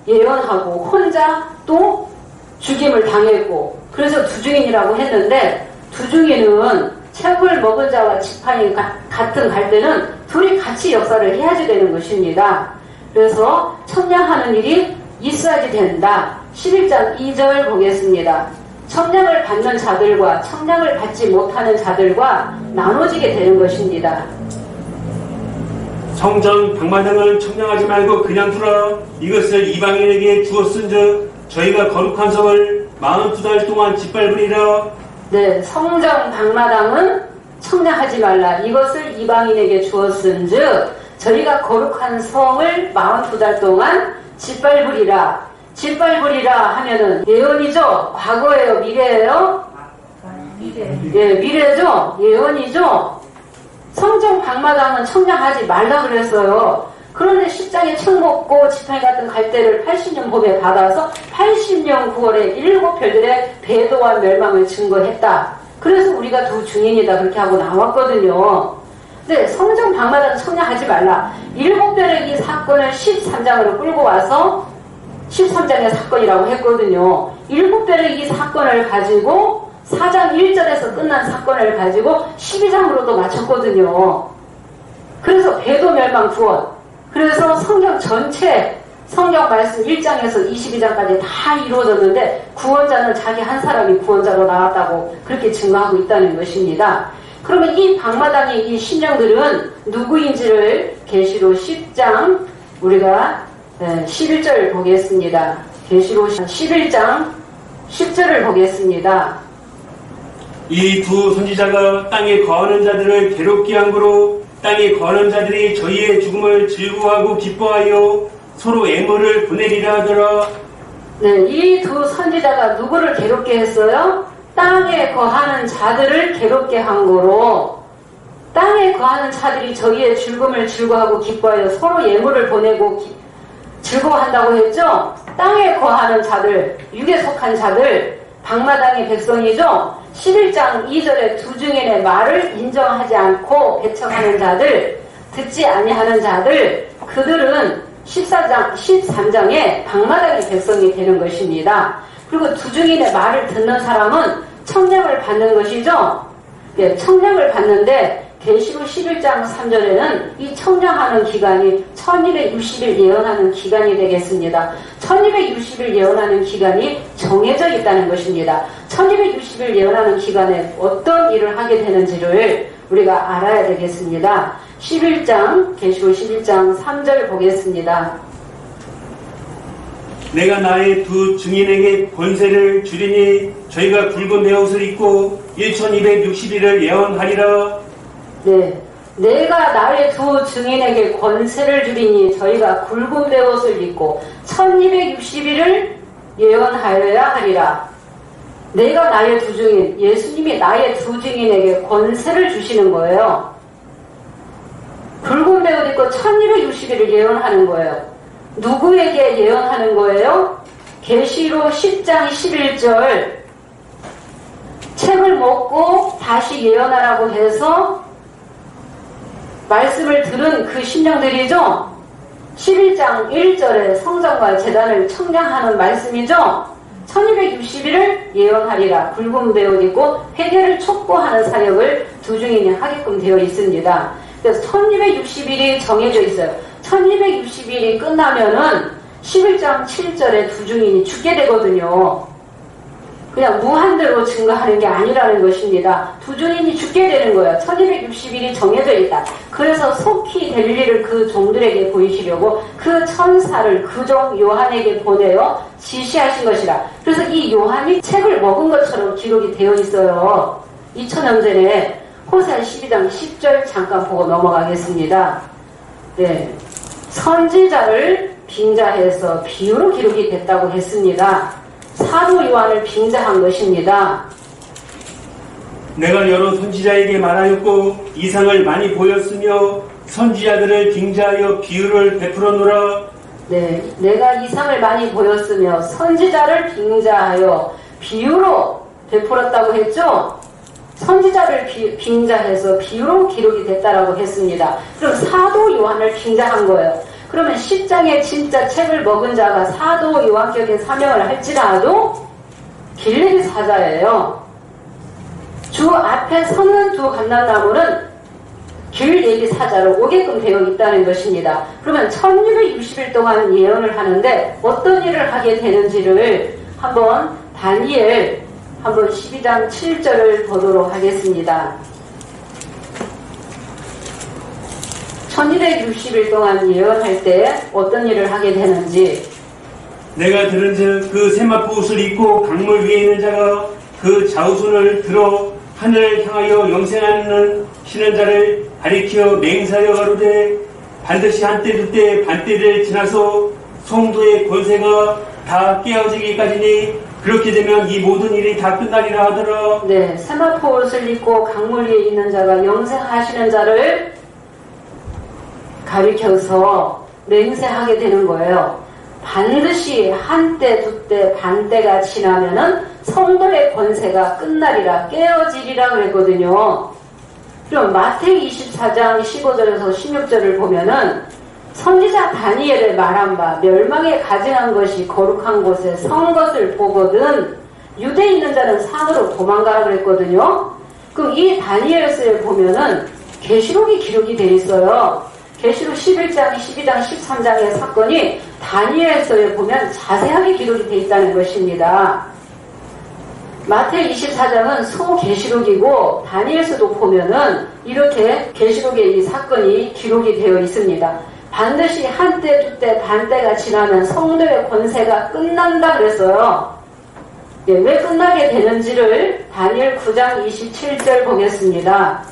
예언하고 혼자 또 죽임을 당했고, 그래서 두 증인이라고 했는데, 두 증인은 책을 먹은 자와 지팡이 같은 갈 때는 둘이 같이 역사를 해야지 되는 것입니다. 그래서 청량하는 일이 있어야지 된다. 11장 2절 보겠습니다. 청량을 받는 자들과 청량을 받지 못하는 자들과 나눠지게 되는 것입니다. 성전 방마당을 청량하지 말고 그냥 두라. 이것을 이방인에게 주었은즉 저희가 거룩한 성을 42달 동안 짓밟으리라. 네, 성전 방마당은 청량하지 말라. 이것을 이방인에게 주었은즉 저희가 거룩한 성을 42달 동안 짓밟으리라. 짓밟으리라 하면은 예언이죠? 과거예요? 미래예요? 예, 미래죠? 예언이죠? 성전 방마당은 청량하지 말라 그랬어요. 그런데 10장에 책 먹고 지팡이 같은 갈대를 80년 봄에 받아서 80년 9월에 7별들의 배도와 멸망을 증거했다. 그래서 우리가 두 증인이다 그렇게 하고 나왔거든요. 근데 성전 방마당 청량하지 말라. 7별의 이 사건을 13장으로 끌고 와서 13장의 사건이라고 했거든요. 7별의 이 사건을 가지고 4장 1절에서 끝난 사건을 가지고 12장으로도 마쳤거든요. 그래서 배도 멸망 구원. 그래서 성경 전체 성경 말씀 1장에서 22장까지 다 이루어졌는데 구원자는 자기 한 사람이 구원자로 나왔다고 그렇게 증거하고 있다는 것입니다. 그러면 이 방마당의 이 신령들은 누구인지를 계시록 10장 우리가 11절 보겠습니다. 계시록 11장 10절을 보겠습니다. 이 두 선지자가 땅에 거하는 자들을 괴롭게 한 거로 땅에 거하는 자들이 저희의 죽음을 즐거워하고 기뻐하여 서로 애물을 보내리라 하더라. 네, 이 두 선지자가 누구를 괴롭게 했어요? 땅에 거하는 자들을 괴롭게 한 거로 땅에 거하는 자들이 저희의 죽음을 즐거워하고 기뻐하여 서로 예물을 보내고 즐거워한다고 했죠? 땅에 거하는 자들, 육에 속한 자들, 방마당의 백성이죠? 11장 2절에 두 증인의 말을 인정하지 않고 배척하는 자들, 듣지 아니하는 자들, 그들은 13장에 방마당의 백성이 되는 것입니다. 그리고 두 증인의 말을 듣는 사람은 청량을 받는 것이죠. 네, 청량을 받는데 계시록 11장 3절에는 이 청량하는 기간이 1260일 예언하는 기간이 되겠습니다. 1260일 예언하는 기간이 정해져 있다는 것입니다. 1260일 예언하는 기간에 어떤 일을 하게 되는지를 우리가 알아야 되겠습니다. 11장, 계시록 11장 3절 보겠습니다. 내가 나의 두 증인에게 권세를 주리니 저희가 굵은 베옷을 입고 1260일을 예언하리라. 네, 내가 나의 두 증인에게 권세를 주리니 저희가 굵은 베옷을 입고 1260일을 예언하여야 하리라. 내가 나의 두 증인, 예수님이 나의 두 증인에게 권세를 주시는 거예요. 굵은 베옷 입고 1260일을 예언하는 거예요. 누구에게 예언하는 거예요? 계시록 10장 11절 책을 먹고 다시 예언하라고 해서 말씀을 들은 그 신령들이죠. 11장 1절에 성전과 제단을 청량하는 말씀이죠. 1260일을 예언하리라. 굵은 베옷 입고 회개를 촉구하는 사역을 두 증인이 하게끔 되어 있습니다. 그래서 1260일이 정해져 있어요. 1260일이 끝나면은 11장 7절에 두 증인이 죽게 되거든요. 그냥 무한대로 증거하는 게 아니라는 것입니다. 두 증인이 죽게 되는 거예요. 1260일이 정해져 있다. 그래서 속히 될 일을 그 종들에게 보이시려고 그 천사를 그 종 요한에게 보내어 지시하신 것이라. 그래서 이 요한이 책을 먹은 것처럼 기록이 되어 있어요. 2000년 전에 호세아 12장 10절 잠깐 보고 넘어가겠습니다. 네, 선지자를 빙자해서 비유로 기록이 됐다고 했습니다. 사도 요한을 빙자한 것입니다. 내가 여러 선지자에게 말하였고 이상을 많이 보였으며 선지자들을 빙자하여 비유를 베풀어노라. 네, 내가 이상을 많이 보였으며 선지자를 빙자하여 비유로 베풀었다고 했죠. 선지자를 빙자해서 비유로 기록이 됐다라고 했습니다. 그럼 사도 요한을 빙자한 거예요. 그러면 10장의 진짜 책을 먹은 자가 사도 요한격의 사명을 할지라도 길레리 사자예요. 주 앞에 서는 두 감람나무는 길레리 사자로 오게끔 되어 있다는 것입니다. 그러면 1660일 동안 예언을 하는데 어떤 일을 하게 되는지를 한번 다니엘 한번 12장 7절을 보도록 하겠습니다. 1260일 동안 예언할 때 어떤 일을 하게 되는지 내가 들은즉 그 세마포 옷을 입고 강물 위에 있는 자가 그 좌우손을 들어 하늘을 향하여 영생하는 신은 자를 가리켜 맹사여 가로되 반드시 한때 두때 반때를 지나서 성도의 권세가 다 깨어지기까지니 그렇게 되면 이 모든 일이 다 끝나리라 하더라. 네, 세마포 옷을 입고 강물 위에 있는 자가 영생하시는 자를 가리켜서 맹세하게 되는 거예요. 반드시 한때 두때 반때가 지나면은 성도의 권세가 끝나리라 깨어지리라 그랬거든요. 그럼 마태기 24장 15절에서 16절을 보면은 선지자 다니엘의 말한 바 멸망에 가증한 것이 거룩한 곳에 선 것을 보거든 유대에 있는 자는 산으로 도망가라 그랬거든요. 그럼 이 다니엘서에 보면은 계시록이 기록이 돼 있어요. 계시록 11장, 12장, 13장의 사건이 다니엘서에 보면 자세하게 기록이 돼 있다는 것입니다. 마태 24장은 소계시록이고 다니엘서도 보면은 이렇게 계시록의 이 사건이 기록이 되어 있습니다. 반드시 한때 두때 반때가 지나면 성도의 권세가 끝난다 그랬어요. 예, 왜 끝나게 되는지를 다니엘 9장 27절 보겠습니다.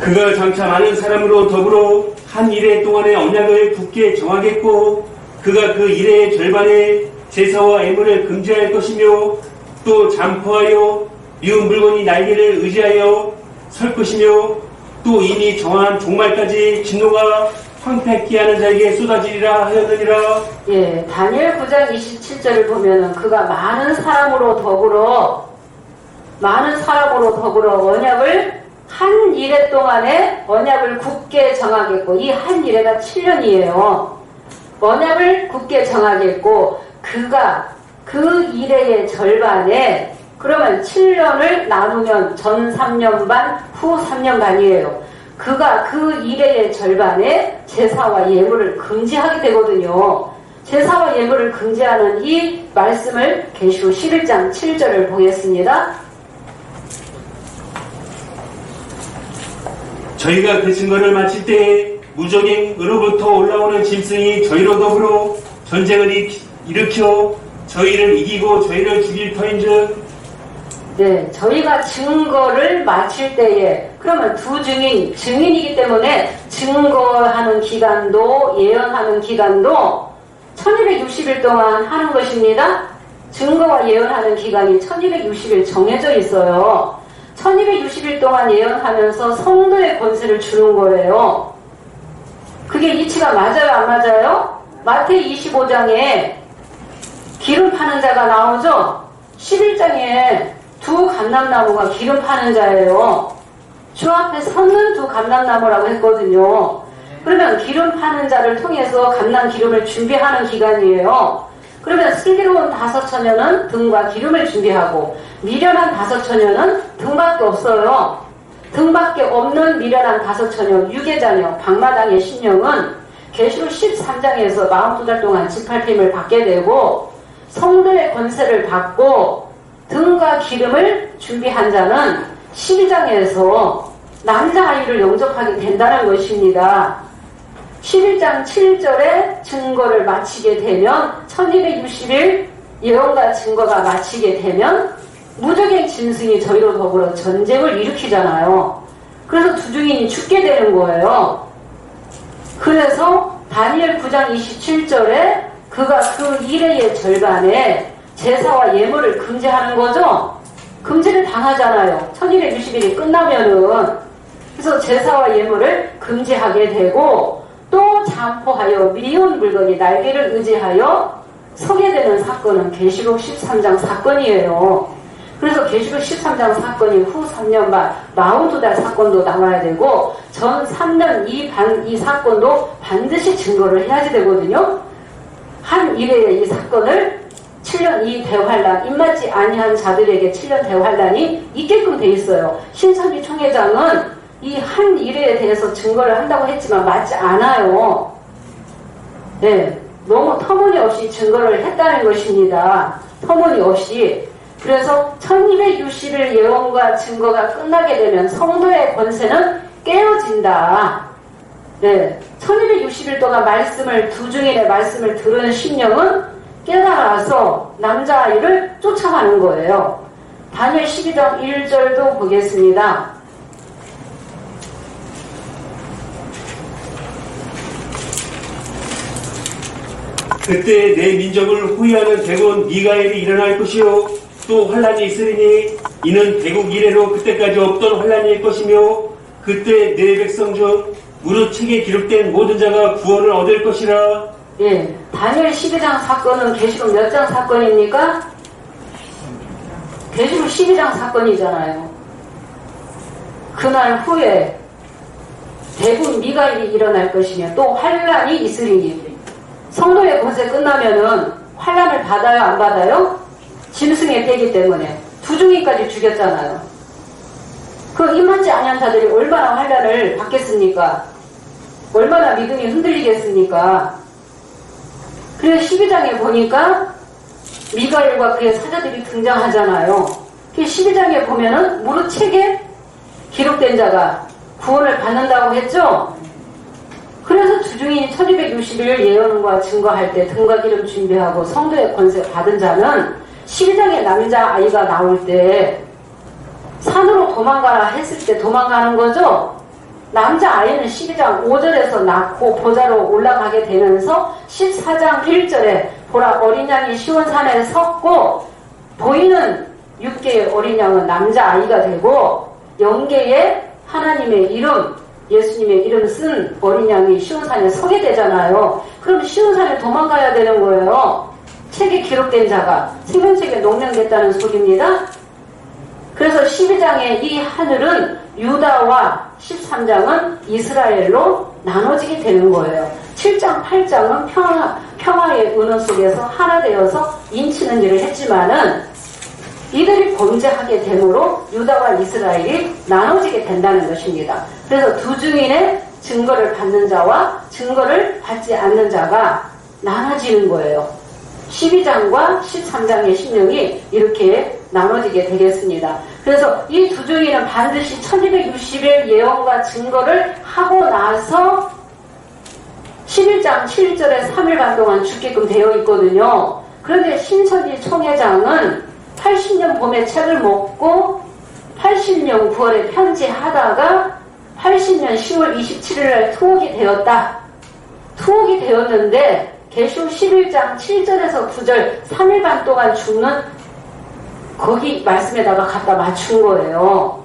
그가 장차 많은 사람으로 더불어 한 이래 동안의 언약을 굳게 정하겠고 그가 그 이래의 절반에 제사와 예물을 금지할 것이며 또 잠포하여 미운 물건이 날개를 의지하여 설 것이며 또 이미 정한 종말까지 진노가 황폐케 하는 자에게 쏟아지리라 하였느니라. 예, 다니엘 9장 27절을 보면은 그가 많은 사람으로 더불어 언약을 한 이래 동안에 언약을 굳게 정하겠고 이 한 이래가 7년이에요. 언약을 굳게 정하겠고 그가 그 이래의 절반에 그러면 7년을 나누면 전 3년 반, 후 3년 반이에요. 그가 그 이래의 절반에 제사와 예물을 금지하게 되거든요. 제사와 예물을 금지하는 이 말씀을 계시록 11장 7절을 보겠습니다. 저희가 그 증거를 마칠 때에 무적행으로부터 올라오는 짐승이 저희로 더불어 전쟁을 일으켜 저희를 이기고 저희를 죽일 터인즉 네, 저희가 증거를 마칠 때에 그러면 두 증인이기 때문에 증거하는 기간도 예언하는 기간도 1260일 동안 하는 것입니다. 증거와 예언하는 기간이 1260일 정해져 있어요. 1260일 동안 예언하면서 성도의 권세를 주는 거예요. 그게 이치가 맞아요, 안 맞아요? 마태 25장에 기름 파는 자가 나오죠? 11장에 두 감람나무가 기름 파는 자예요. 주 앞에 서는 두 감람나무라고 했거든요. 그러면 기름 파는 자를 통해서 감람 기름을 준비하는 기간이에요. 그러면 슬기로운 5처녀는 등과 기름을 준비하고 미련한 5처녀는 등밖에 없어요. 등밖에 없는 미련한 5처녀 유괴자녀 박마당의 신령은 계시록 13장에서 42달 동안 지팔림을 받게 되고 성도의 권세를 받고 등과 기름을 준비한 자는 12장에서 남자 아이를 영접하게 된다는 것입니다. 11장 7절에 증거를 마치게 되면 1260일 예언과 증거가 마치게 되면 무적행 짐승이 저희로 더불어 전쟁을 일으키잖아요. 그래서 두 증인이 죽게 되는 거예요. 그래서 다니엘 9장 27절에 그가 그 이래의 절반에 제사와 예물을 금지하는 거죠. 금지를 당하잖아요. 1260일이 끝나면은. 그래서 제사와 예물을 금지하게 되고 또 잠포하여 미운 물건이 날개를 의지하여 서게 되는 사건은 계시록 13장 사건이에요. 그래서 계시록 13장 사건이 후 3년 반 42달 사건도 나와야 되고 전 3년 이 사건도 반드시 증거를 해야지 되거든요. 한 일회의 이 사건을 7년 이 대환란, 입맞지 아니한 자들에게 7년 대환란이 있게끔 돼 있어요. 신천지 총회장은 이 한 일에 대해서 증거를 한다고 했지만 맞지 않아요. 네, 너무 터무니없이 증거를 했다는 것입니다. 터무니없이. 그래서 1260일 예언과 증거가 끝나게 되면 성도의 권세는 깨어진다. 네, 1260일 동안 두 중인의 말씀을 들은 심령은 깨달아서 남자아이를 쫓아가는 거예요. 다니엘 12장 1절도 보겠습니다. 그때 내 민족을 호위하는 대군 미가엘이 일어날 것이요 또 환란이 있으리니 이는 대국 이래로 그때까지 없던 환란일 것이며 그때 내 백성 중 무릇 책에 기록된 모든 자가 구원을 얻을 것이라. 예, 다니엘 12장 사건은 계시록 몇 장 사건입니까? 계시록 12장 사건이잖아요. 그날 후에 대군 미가엘이 일어날 것이며 또 환란이 있으리니 성도의 권세 끝나면은 환란을 받아요, 안 받아요? 짐승의 떼기 때문에 두 중이까지 죽였잖아요. 그 입맞지 아니한 자들이 얼마나 환란을 받겠습니까? 얼마나 믿음이 흔들리겠습니까? 그래서 12장에 보니까 미가엘과 그의 사자들이 등장하잖아요. 그 12장에 보면은 무릇 책에 기록된 자가 구원을 받는다고 했죠? 그래서 주중인 1260일 예언과 증거할 때 등과 기름 준비하고 성도의 권세 받은 자는 12장의 남자아이가 나올 때 산으로 도망가라 했을 때 도망가는 거죠. 남자아이는 12장 5절에서 낳고 보좌로 올라가게 되면서 14장 1절에 보라 어린 양이 시온산에 섰고 보이는 6개의 어린 양은 남자아이가 되고 0개의 하나님의 이름 예수님의 이름 쓴 어린 양이 시온산에 서게 되잖아요. 그럼 시온산에 도망가야 되는 거예요. 책에 기록된 자가 생명책에 농명됐다는 소리입니다. 그래서 12장의 이 하늘은 유다와 13장은 이스라엘로 나눠지게 되는 거예요. 7장, 8장은 평화의 은혜 속에서 하나 되어서 인치는 일을 했지만은 이들이 범죄하게 되므로 유다와 이스라엘이 나눠지게 된다는 것입니다. 그래서 두 중인의 증거를 받는 자와 증거를 받지 않는 자가 나눠지는 거예요. 12장과 13장의 심령이 이렇게 나눠지게 되겠습니다. 그래서 이 두 중인은 반드시 1260일 예언과 증거를 하고 나서 11장 7절에 3일 반 동안 죽게끔 되어 있거든요. 그런데 신천지 총회장은 80년 봄에 책을 먹고 80년 9월에 편지하다가 80년 10월 27일날 투옥이 되었다. 투옥이 되었는데 계시록 11장 7절에서 9절 3일 반 동안 죽는 거기 말씀에다가 갖다 맞춘 거예요.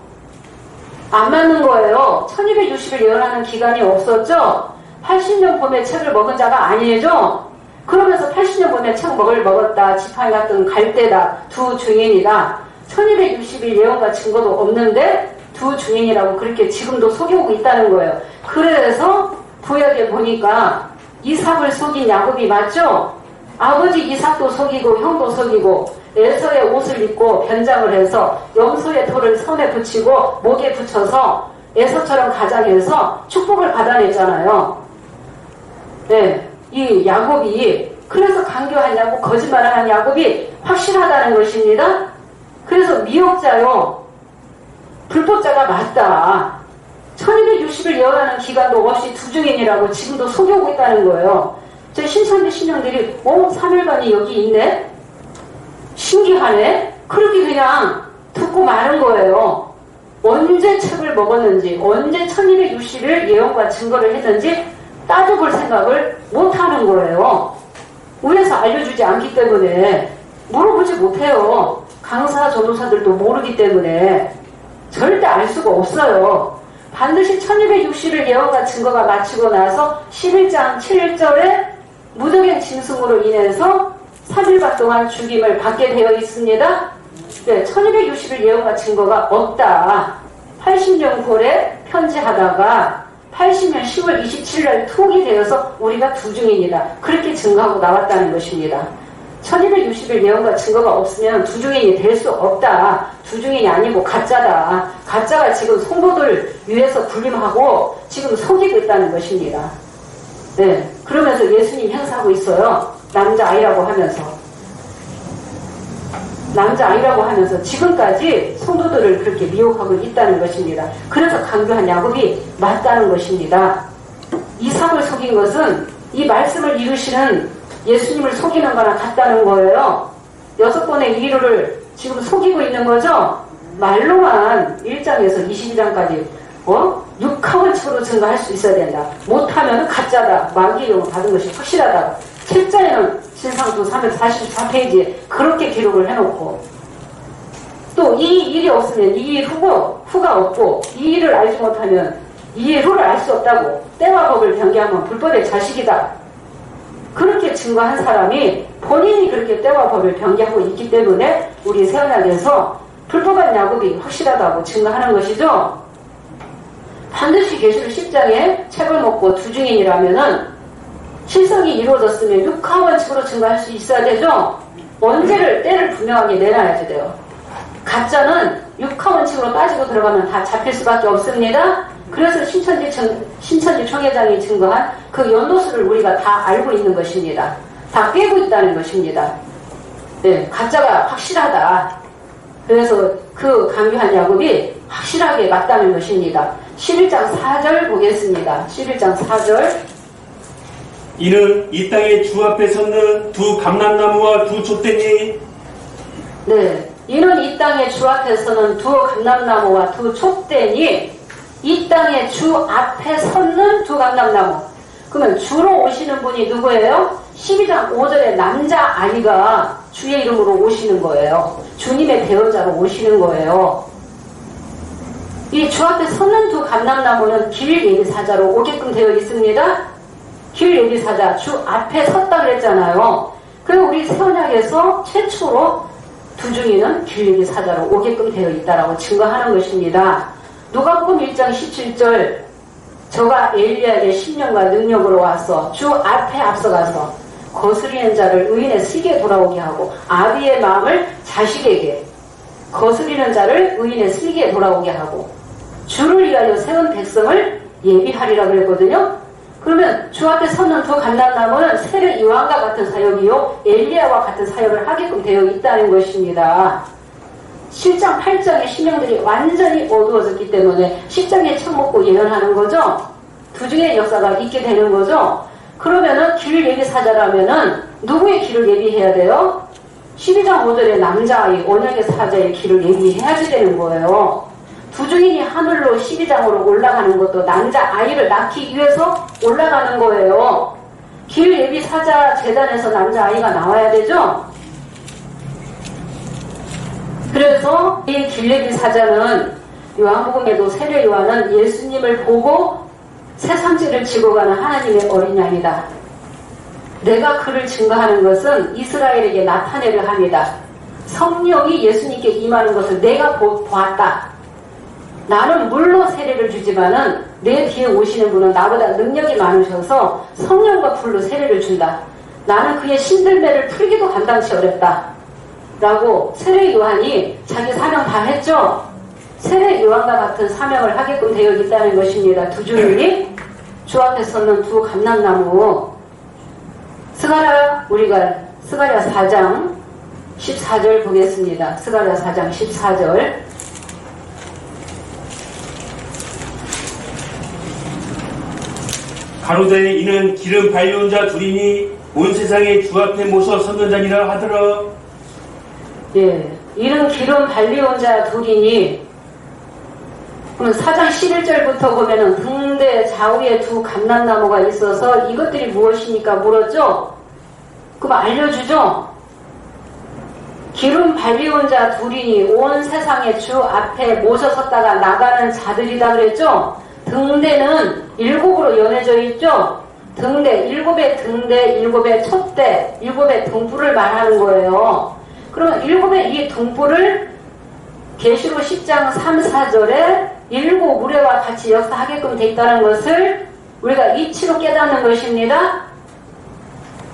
안 맞는 거예요. 1260일 예언하는 기간이 없었죠. 80년 봄에 책을 먹은 자가 아니죠. 그러면서 80년 봄에 책 먹었다. 지팡이 같은 갈대다. 두 중인이다. 1260일 예언과 증거도 없는데 두 중인이라고 그렇게 지금도 속이고 있다는 거예요. 그래서 구약에 보니까 이삭을 속인 야곱이 맞죠? 아버지 이삭도 속이고 형도 속이고 에서의 옷을 입고 변장을 해서 염소의 털을 손에 붙이고 목에 붙여서 에서처럼 가장해서 축복을 받아내잖아요. 네, 이 야곱이 그래서 강교한 야곱, 거짓말을 한 야곱이 확실하다는 것입니다. 그래서 미혹자요, 불법자가 맞다. 1260일 예언하는 기간도 없이 두 중인이라고 지금도 속여오고 있다는 거예요. 저 신천지 신령들이 3일간이 여기 있네? 신기하네? 그렇게 그냥 듣고 마는 거예요. 언제 책을 먹었는지, 언제 1260일 예언과 증거를 했는지 따져볼 생각을 못하는 거예요. 위에서 알려주지 않기 때문에 물어보지 못해요. 강사, 전도사들도 모르기 때문에 절대 알 수가 없어요. 반드시 1260일 예언과 증거가 마치고 나서 11장 7절에 무적행 짐승으로 인해서 3일반 동안 죽임을 받게 되어 있습니다. 네, 1260일 예언과 증거가 없다. 80년 9월에 편지하다가 80년 10월 27일 날 투옥이 되어서 우리가 두중인이다. 그렇게 증거하고 나왔다는 것입니다. 1260일 예언과 증거가 없으면 두중인이 될 수 없다. 두중인이 아니고 가짜다. 가짜가 지금 성도들 위해서 군림하고 지금 속이고 있다는 것입니다. 네, 그러면서 예수님 행사하고 있어요. 남자아이라고 하면서. 남자아이라고 하면서 지금까지 성도들을 그렇게 미혹하고 있다는 것입니다. 그래서 강교한 야곱이 맞다는 것입니다. 이삭을 속인 것은 이 말씀을 이루시는 예수님을 속이는 거나 같다는 거예요. 6번의 위로를 지금 속이고 있는 거죠. 말로만 1장에서 22장까지 육하원칙으로 증거할 수 있어야 된다. 못하면 가짜다. 마귀의 영을 받은 것이 확실하다. 7장에는 신상수 344페이지에 그렇게 기록을 해놓고 또 이 일이 없으면 이 일 후가 없고 이 일을 알지 못하면 이 일 후를 알 수 없다고 때와 법을 변개하면 불법의 자식이다. 그렇게 증거한 사람이 본인이 그렇게 때와 법을 변개하고 있기 때문에 우리 세언약에서 불법한 야곱이 확실하다고 증거하는 것이죠. 반드시 계시록 10장에 책을 먹고 두중인이라면은 실성이 이루어졌으면 육하원칙으로 증거할 수 있어야 되죠. 언제를 때를 분명하게 내놔야지 돼요. 가짜는 육하원칙으로 따지고 들어가면 다 잡힐 수밖에 없습니다. 그래서 신천지 총회장이 증거한 그 연도수를 우리가 다 알고 있는 것입니다. 다 깨고 있다는 것입니다. 네, 가짜가 확실하다. 그래서 그 강교한 야곱이 확실하게 맞다는 것입니다. 11장 4절 보겠습니다. 11장 4절. 이는 이 땅에 주 앞에 섰는 두 감람나무와 두 촛대니. 네, 이는 이 땅에 주 앞에 서는 두 감람나무와 두 촛대니. 이 땅에 주 앞에 섰는 두 감람나무. 그러면 주로 오시는 분이 누구예요? 12장 5절에 남자아이가 주의 이름으로 오시는 거예요. 주님의 배우자로 오시는 거예요. 이 주 앞에 섰는 두 감람나무는 길 예비사자로 오게끔 되어 있습니다. 길 예비사자, 주 앞에 섰다 그랬잖아요. 그리고 우리 세언약에서 최초로 두중이는 길 예비사자로 오게끔 되어 있다라고 증거하는 것입니다. 누가복음 1장 17절 저가 엘리야에게 신령과 능력으로 와서 주 앞에 앞서가서 거스리는 자를 의인의 슬기에 돌아오게 하고 아비의 마음을 자식에게 거스리는 자를 의인의 슬기에 돌아오게 하고 주를 위하여 세운 백성을 예비하리라 그랬거든요. 그러면 주 앞에 서는 두 감람나무는 세례 요한과 같은 사역이요 엘리야와 같은 사역을 하게끔 되어 있다는 것입니다. 7장 8장의 신명들이 완전히 어두워졌기 때문에 10장에 책 먹고 예언하는 거죠. 두중의 역사가 있게 되는 거죠. 그러면은 길 예비사자라면은 누구의 길을 예비해야 돼요? 12장 5절에 남자아이 언약의 사자의 길을 예비해야지 되는 거예요. 두중인이 하늘로 12장으로 올라가는 것도 남자아이를 낳기 위해서 올라가는 거예요. 길 예비사자 재단에서 남자아이가 나와야 되죠. 그래서 이 길예비 사자는 요한복음에도 세례 요한은 예수님을 보고 세상죄를 지고 가는 하나님의 어린 양이다. 내가 그를 증거하는 것은 이스라엘에게 나타내려 합니다. 성령이 예수님께 임하는 것을 내가 보았다. 나는 물로 세례를 주지만은 내 뒤에 오시는 분은 나보다 능력이 많으셔서 성령과 불로 세례를 준다. 나는 그의 신들매를 풀기도 감당치 어렵다. 라고 세례 요한이 자기 사명 다 했죠. 세례 요한과 같은 사명을 하게끔 되어 있다는 것입니다. 두중인이 주 앞에 서는 두 감람나무. 우리가 스가랴 4장 14절 보겠습니다. 스가랴 4장 14절. 가로되 이는 기름 발려온 자 둘이니 온 세상에 주 앞에 모서 섰는 자니라 하더라. 예, 이는 기름 발려온 자 둘이니. 그럼 4장 11절부터 보면은 등대 좌우에 두 감람나무가 있어서 이것들이 무엇이니까 물었죠? 그럼 알려주죠? 기름 발려온 자 둘이니 온 세상에 주 앞에 모셔섰다가 나가는 자들이다 그랬죠? 등대는 7으로 연해져 있죠? 일곱의 등대, 일곱의 촛대, 일곱의 등불을 말하는 거예요. 그러면 일곱의 이 등불을 계시록 10장 3, 4절에 일곱 무례와 같이 역사하게끔 돼 있다는 것을 우리가 이치로 깨닫는 것입니다.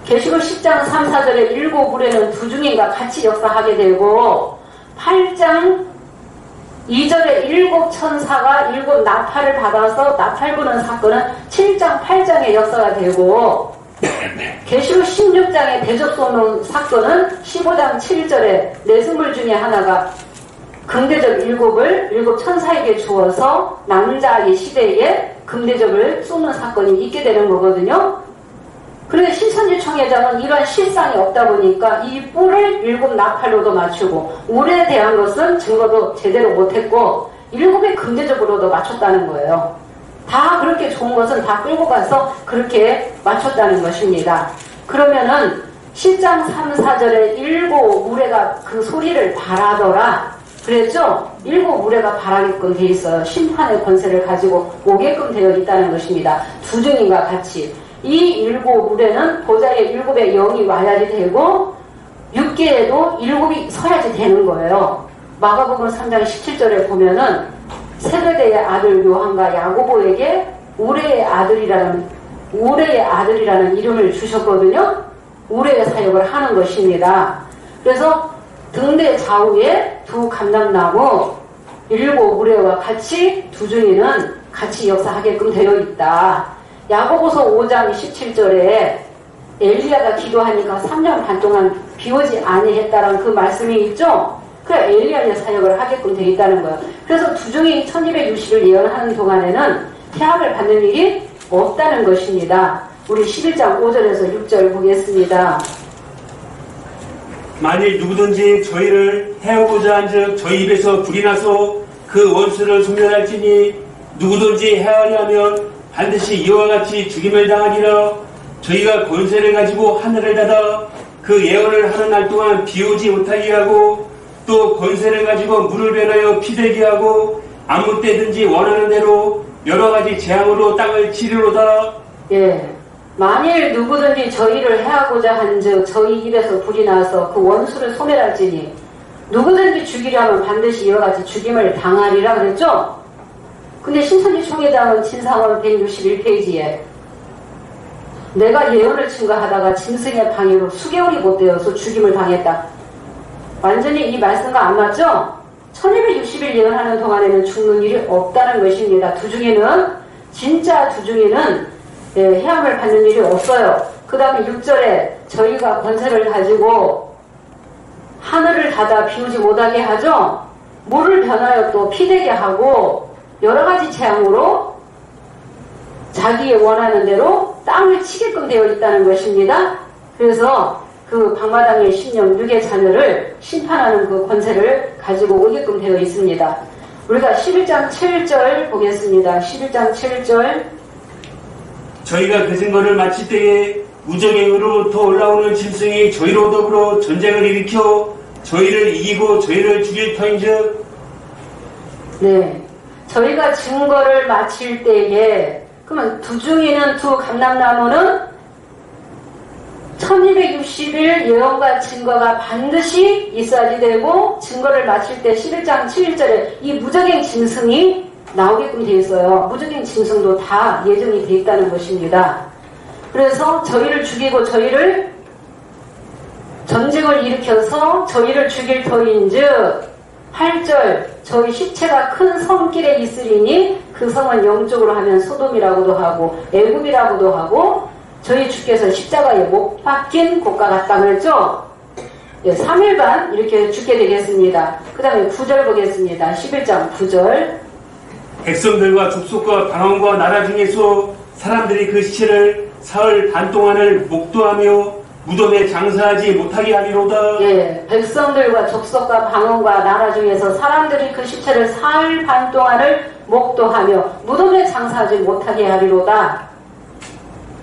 계시록 10장 3, 4절에 일곱 무례는 두 중인과 같이 역사하게 되고 8장 2절에 일곱 천사가 일곱 나팔을 받아서 나팔 부는 사건은 7장 8장의 역사가 되고 계시록 16장의 대접 쏘는 사건은 15장 7절에 내승물 중에 하나가 금대접 일곱 천사에게 주어서 남자의 시대에 금대접을 쏘는 사건이 있게 되는 거거든요. 그런데 신천지 총회장은 이러한 실상이 없다 보니까 이 뿔을 일곱 나팔로도 맞추고 우레에 대한 것은 증거도 제대로 못했고 일곱의 금대접으로도 맞췄다는 거예요. 다 그렇게 좋은 것은 다 끌고 가서 그렇게 맞췄다는 것입니다. 그러면은 10장 3, 4절에 일곱 무례가 그 소리를 바라더라 그랬죠? 일곱 무례가 바라게끔 돼 있어요. 심판의 권세를 가지고 오게끔 되어 있다는 것입니다. 두 중인과 같이 이 일곱 무례는 보좌에 일곱의 영이 와야지 되고 육계에도 일곱이 서야지 되는 거예요. 마가복음 3장 17절에 보면은 세베대의 아들 요한과 야고보에게 우레의 아들이라는 이름을 주셨거든요. 우레의 사역을 하는 것입니다. 그래서 등대 좌우에 두 감람나무 일곱 우레와 같이 두 중이는 같이 역사하게끔 되어 있다. 야고보서 5장 17절에 엘리야가 기도하니까 3년 반 동안 비오지 아니했다라는 그 말씀이 있죠. 그래 엘리야의 사역을 하게끔 되어 있다는 거예요. 그래서 두 중이 1260을 예언하는 동안에는 태학을 받는 일이 없다는 것입니다. 우리 11장 5절에서 6절 보겠습니다. 만일 누구든지 저희를 해오고자 한즉 저희 입에서 불이 나서 그 원수를 소멸할지니 누구든지 해하려 하면 반드시 이와 같이 죽임을 당하리라. 저희가 권세를 가지고 하늘을 닫아 그 예언을 하는 날 동안 비오지 못하게 하고 또 권세를 가지고 물을 변하여 피되게 하고 아무 때든지 원하는 대로 여러 가지 재앙으로 땅을 치리로다. 예. 만일 누구든지 저희를 해하고자 한즉 저희 입에서 불이 나서 그 원수를 소멸할지니 누구든지 죽이려면 반드시 이와 같이 죽임을 당하리라 그랬죠? 근데 신천지 총회장은 진상원 161페이지에 내가 예언을 증거하다가 짐승의 방해로 수개월이 못 되어서 죽임을 당했다. 완전히 이 말씀과 안 맞죠? 1260일 예언하는 동안에는 죽는 일이 없다는 것입니다. 두 중에는 진짜 두 중에는 해함을 받는 일이 없어요. 그 다음에 6절에 저희가 권세를 가지고 하늘을 닫아 비우지 못하게 하죠. 물을 변하여 또 피되게 하고 여러 가지 재앙으로 자기의 원하는 대로 땅을 치게끔 되어 있다는 것입니다. 그래서 그 방마당의 신령 6의 자녀를 심판하는 그 권세를 가지고 오게끔 되어 있습니다. 우리가 11장 7절 보겠습니다. 11장 7절 저희가 그 증거를 마칠 때에 무정행으로부터 올라오는 짐승이 저희로 더불어 전쟁을 일으켜 저희를 이기고 저희를 죽일 터인즉 네, 저희가 증거를 마칠 때에 그러면 두 중에는 두 감람나무는 1260일 예언과 증거가 반드시 있어야지 되고 증거를 마칠 때 11장 7절에 이 무적행 짐승이 나오게끔 되어 있어요. 무적행 짐승도 다 예정이 되어 있다는 것입니다. 그래서 저희를 죽이고 저희를 전쟁을 일으켜서 저희를 죽일 터인즉 8절 저희 시체가 큰 성길에 있으리니 그 성은 영적으로 하면 소돔이라고도 하고 애굽이라고도 하고 저희 주께서 십자가에 못 박힌 곳과 같다 그랬죠? 3일반 이렇게 죽게 되겠습니다. 그 다음에 9절 보겠습니다. 11장 9절 백성들과 족속과 방언과 나라 중에서 사람들이 그 시체를 사흘 반 동안을 목도하며 무덤에 장사하지 못하게 하리로다. 예, 백성들과 족속과 방언과 나라 중에서 사람들이 그 시체를 사흘 반 동안을 목도하며 무덤에 장사하지 못하게 하리로다.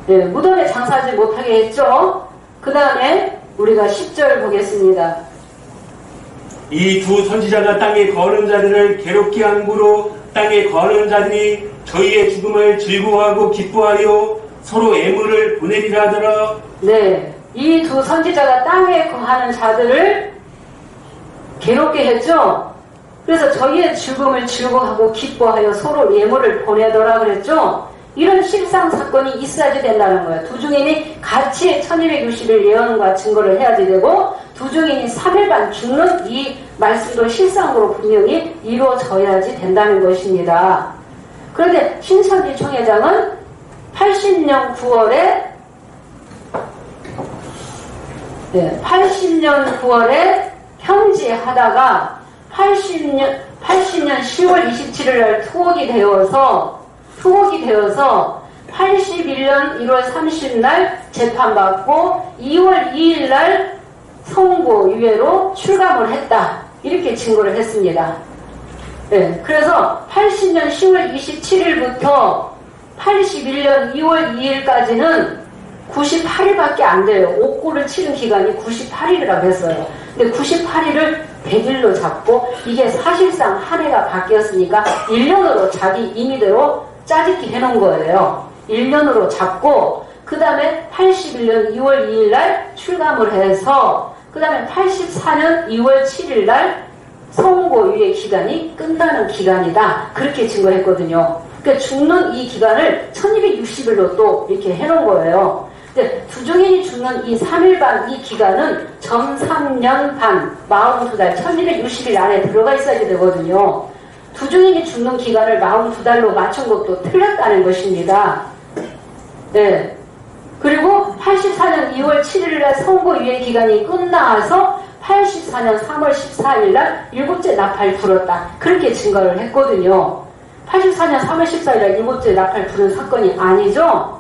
예, 무덤에 장사하지 못하게 했죠. 그 다음에 우리가 10절 보겠습니다. 이 두 선지자가 땅에 거하는 자들을 괴롭게 함으로 땅에 거하는 자들이 저희의 죽음을 즐거워하고 기뻐하여 서로 애물을 보내리라 하더라. 네, 이 두 선지자가 땅에 거하는 자들을 괴롭게 했죠. 그래서 저희의 즐거움을 즐거워하고 기뻐하여 서로 예물을 보내더라 그랬죠. 이런 실상 사건이 있어야지 된다는 거예요. 두 증인이 같이 1260일 예언과 증거를 해야지 되고, 두 증인이 3일반 죽는 이 말씀도 실상으로 분명히 이루어져야지 된다는 것입니다. 그런데 신천지 총회장은 80년 9월에 현지하다가 80년 10월 27일 날 투옥이 되어서 81년 1월 30일 날 재판받고 2월 2일 날 선고유예로 출감을 했다. 이렇게 증거를 했습니다. 네, 그래서 80년 10월 27일부터 81년 2월 2일까지는 98일밖에 안 돼요. 옥고를 치른 기간이 98일이라고 했어요. 근데 98일을 100일로 잡고 이게 사실상 한 해가 바뀌었으니까 1년으로 자기 임의대로 짜집기 해놓은 거예요. 1년으로 잡고 그 다음에 81년 2월 2일 날 출감을 해서 그 다음에 84년 2월 7일 날 선고유예 기간이 끝나는 기간이다. 그렇게 증거했거든요. 그러니까 죽는 이 기간을 1260일로 또 이렇게 해놓은 거예요. 근데 두 증인이 죽는 이 3일반 이 기간은 전 3년 반, 42달, 1260일 안에 들어가 있어야 되거든요. 두 증인이 죽는 기간을 42달로 맞춘 것도 틀렸다는 것입니다. 네. 그리고 84년 2월 7일날 선고유예 기간이 끝나서 84년 3월 14일날 일곱째 나팔 불었다. 그렇게 증거를 했거든요. 84년 3월 14일날 일곱째 나팔 부른 사건이 아니죠?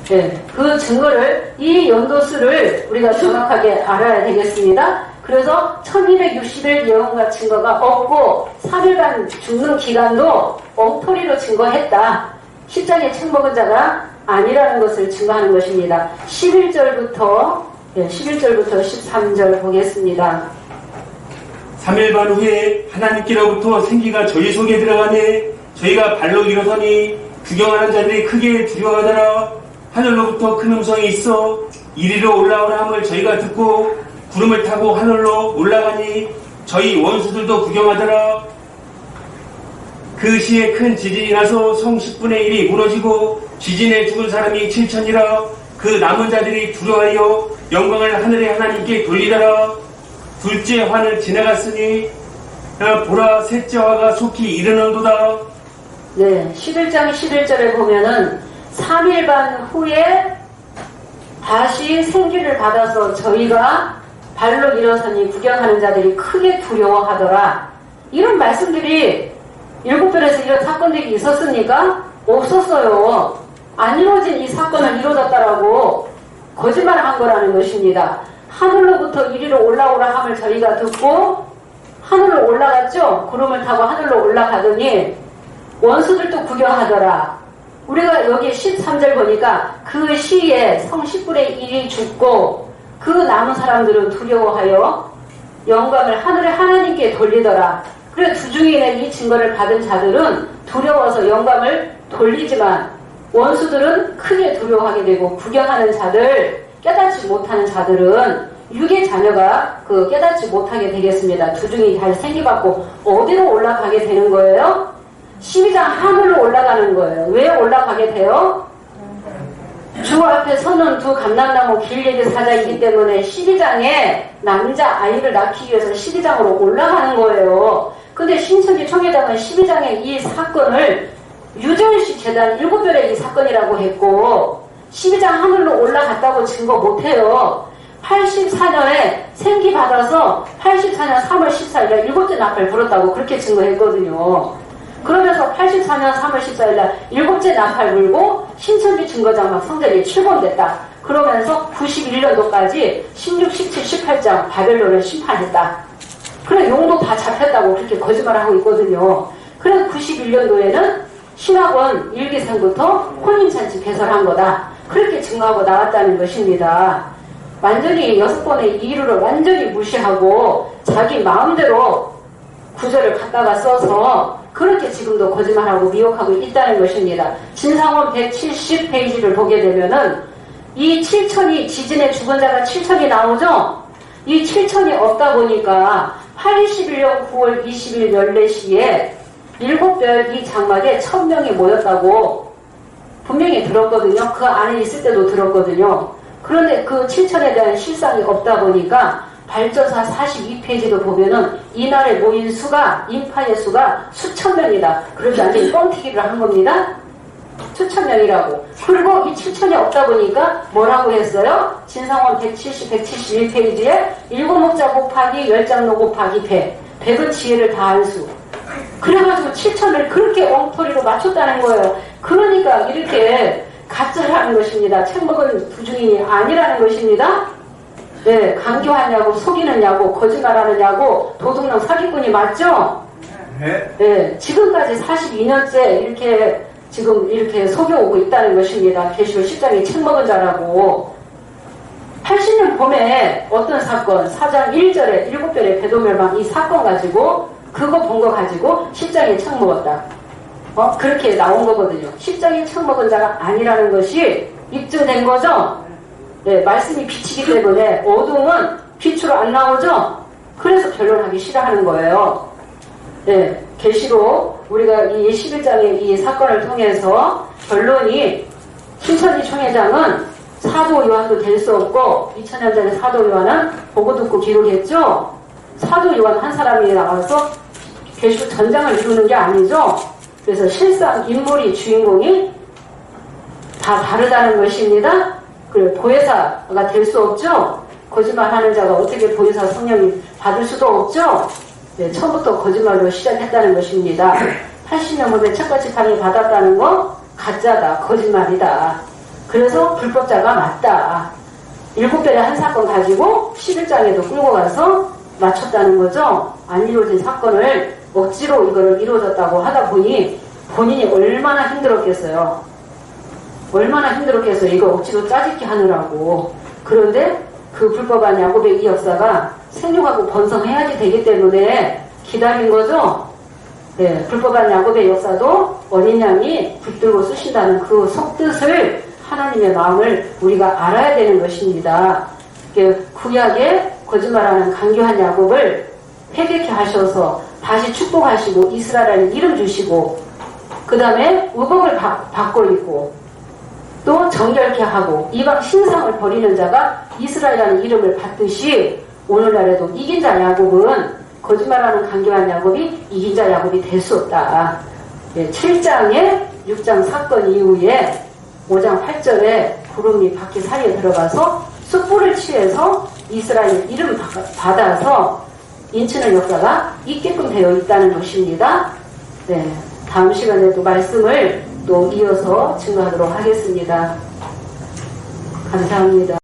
네, 그 증거를, 이 연도수를 우리가 정확하게 알아야 되겠습니다. 그래서 1260일 예언과 증거가 없고 3일간 죽는 기간도 엉터리로 증거했다. 십장에 책 먹은 자가 아니라는 것을 증거하는 것입니다. 11절부터 13절 보겠습니다. 3일반 후에 하나님께로부터 생기가 저희 속에 들어가네. 저희가 발로 일어서니 구경하는 자들이 크게 두려워하더라. 하늘로부터 큰 음성이 있어 이리로 올라오라 함을 저희가 듣고 구름을 타고 하늘로 올라가니 저희 원수들도 구경하더라. 그 시에 큰 지진이 나서 성 10분의 1이 무너지고 지진에 죽은 사람이 7천이라. 그 남은 자들이 두려워하여 영광을 하늘의 하나님께 돌리더라. 둘째 화는 지나갔으니 보라 셋째 화가 속히 이르는도다. 네, 11장 11절에 보면은 3일반 후에 다시 생기를 받아서 저희가 발로 일어서니 구경하는 자들이 크게 두려워하더라. 이런 말씀들이 7편에서 이런 사건들이 있었습니까? 없었어요. 안 이루어진 이 사건을 이루어졌다라고 거짓말한 거라는 것입니다. 하늘로부터 이리로 올라오라 함을 저희가 듣고 하늘로 올라갔죠? 구름을 타고 하늘로 올라가더니 원수들도 구경하더라. 우리가 여기 13절 보니까 그 시에 성 10분의 1이 죽고 그 남은 사람들은 두려워하여 영광을 하늘의 하나님께 돌리더라. 그래 두 증인의 이 증거를 받은 자들은 두려워서 영광을 돌리지만 원수들은 크게 두려워하게 되고 구경하는 자들, 깨닫지 못하는 자들은 육의 자녀가 깨닫지 못하게 되겠습니다. 두 증인이 다시 생기받고 어디로 올라가게 되는 거예요? 12장 하늘로 올라가는 거예요. 왜 올라가게 돼요? 주 앞에 서는 두 감람나무 길얘기 사자이기 때문에 12장에 남자 아이를 낳기 위해서 12장으로 올라가는 거예요. 근데 신천지 총회장은 12장의 이 사건을 유전시 재단 7별의 이 사건이라고 했고 12장 하늘로 올라갔다고 증거 못해요. 84년에 생기받아서 84년 3월 14일에 일곱째 나팔 불었다고 그렇게 증거했거든요. 그러면서 84년 3월 14일날 일곱째 나팔 불고 신천지 증거장막 성전이 출범됐다. 그러면서 91년도까지 16, 17, 18장 바벨론을 심판했다. 그래 용도 다 잡혔다고 그렇게 거짓말을 하고 있거든요. 그래서 91년도에는 신학원 1기생부터 혼인잔치 개설한 거다. 그렇게 증거하고 나왔다는 것입니다. 완전히 6번의 이유를 완전히 무시하고 자기 마음대로 구절을 갖다가 써서 그렇게 지금도 거짓말하고 미혹하고 있다는 것입니다. 진상원 170페이지를 보게 되면은 이 7천이 지진에 죽은 자가 7천이 나오죠? 이 7천이 없다 보니까 81년 9월 20일 14시에 7별 이 장막에 1000명이 모였다고 분명히 들었거든요. 그 안에 있을 때도 들었거든요. 그런데 그 7천에 대한 실상이 없다 보니까 발전사 42페이지도 보면은 이날에 모인 수가, 인파의 수가 수천 명이다. 그러지 않으면 뻥튀기를 한 겁니다. 수천 명이라고. 그리고 이 7천이 없다 보니까 뭐라고 했어요? 진상원 171페이지에 7목자 곱하기 10장로 곱하기 100. 100은 지혜를 다한 수. 그래가지고 7천을 그렇게 엉터리로 맞췄다는 거예요. 그러니까 이렇게 가짜라는 것입니다. 책 먹은 부중인이 아니라는 것입니다. 네, 강교하냐고, 속이느냐고, 거짓말하느냐고, 도둑놈 사기꾼이 맞죠? 네, 지금까지 42년째 이렇게 속여오고 있다는 것입니다. 계시록 10장이 책 먹은 자라고. 80년 봄에 어떤 사건, 4장 1절에 7별의 배도멸망 이 사건 가지고, 그거 본 거 가지고 10장이 책 먹었다. 그렇게 나온 거거든요. 10장이 책 먹은 자가 아니라는 것이 입증된 거죠? 네, 말씀이 빛이기 때문에 어둠은 빛으로 안 나오죠? 그래서 변론하기 싫어하는 거예요. 네, 계시록 우리가 이 11장의 이 사건을 통해서 결론이 신천지 총회장은 사도 요한도 될 수 없고 2000년 전에 사도 요한은 보고 듣고 기록했죠? 사도 요한 한 사람이 나와서 계시록 전장을 이루는 게 아니죠? 그래서 실상 인물이 주인공이 다 다르다는 것입니다. 그래, 보혜사가 될 수 없죠? 거짓말하는 자가 어떻게 보혜사 성령이 받을 수도 없죠? 네, 처음부터 거짓말로 시작했다는 것입니다. 80년 후에 책같이 강의 받았다는 거 가짜다, 거짓말이다. 그래서 불법자가 맞다. 7별의 한 사건 가지고 11장에도 끌고 가서 맞췄다는 거죠. 안 이루어진 사건을 억지로 이거를 이루어졌다고 하다 보니 본인이 얼마나 힘들었겠어요. 얼마나 힘들었겠어요. 이거 억지로 짜집기 하느라고. 그런데 그 불법한 야곱의 이 역사가 생육하고 번성해야지 되기 때문에 기다린 거죠. 네, 불법한 야곱의 역사도 어린 양이 붙들고 쓰신다는 그 속뜻을 하나님의 마음을 우리가 알아야 되는 것입니다. 구약에 거짓말하는 강교한 야곱을 회개케 하셔서 다시 축복하시고 이스라엘이라는 이름 주시고 그 다음에 의복을 바꿔 입고 또 정결케 하고 이방 신상을 버리는 자가 이스라엘이라는 이름을 받듯이 오늘날에도 이긴 자 야곱은 거짓말하는 강교한 야곱이 이긴 자 야곱이 될 수 없다. 7장에 6장 사건 이후에 5장 8절에 구름이 바퀴 사이에 들어가서 숯불을 취해서 이스라엘 이름 받아서 인치는 역사가 있게끔 되어 있다는 것입니다. 네, 다음 시간에도 말씀을 또 이어서 증거하도록 하겠습니다. 감사합니다.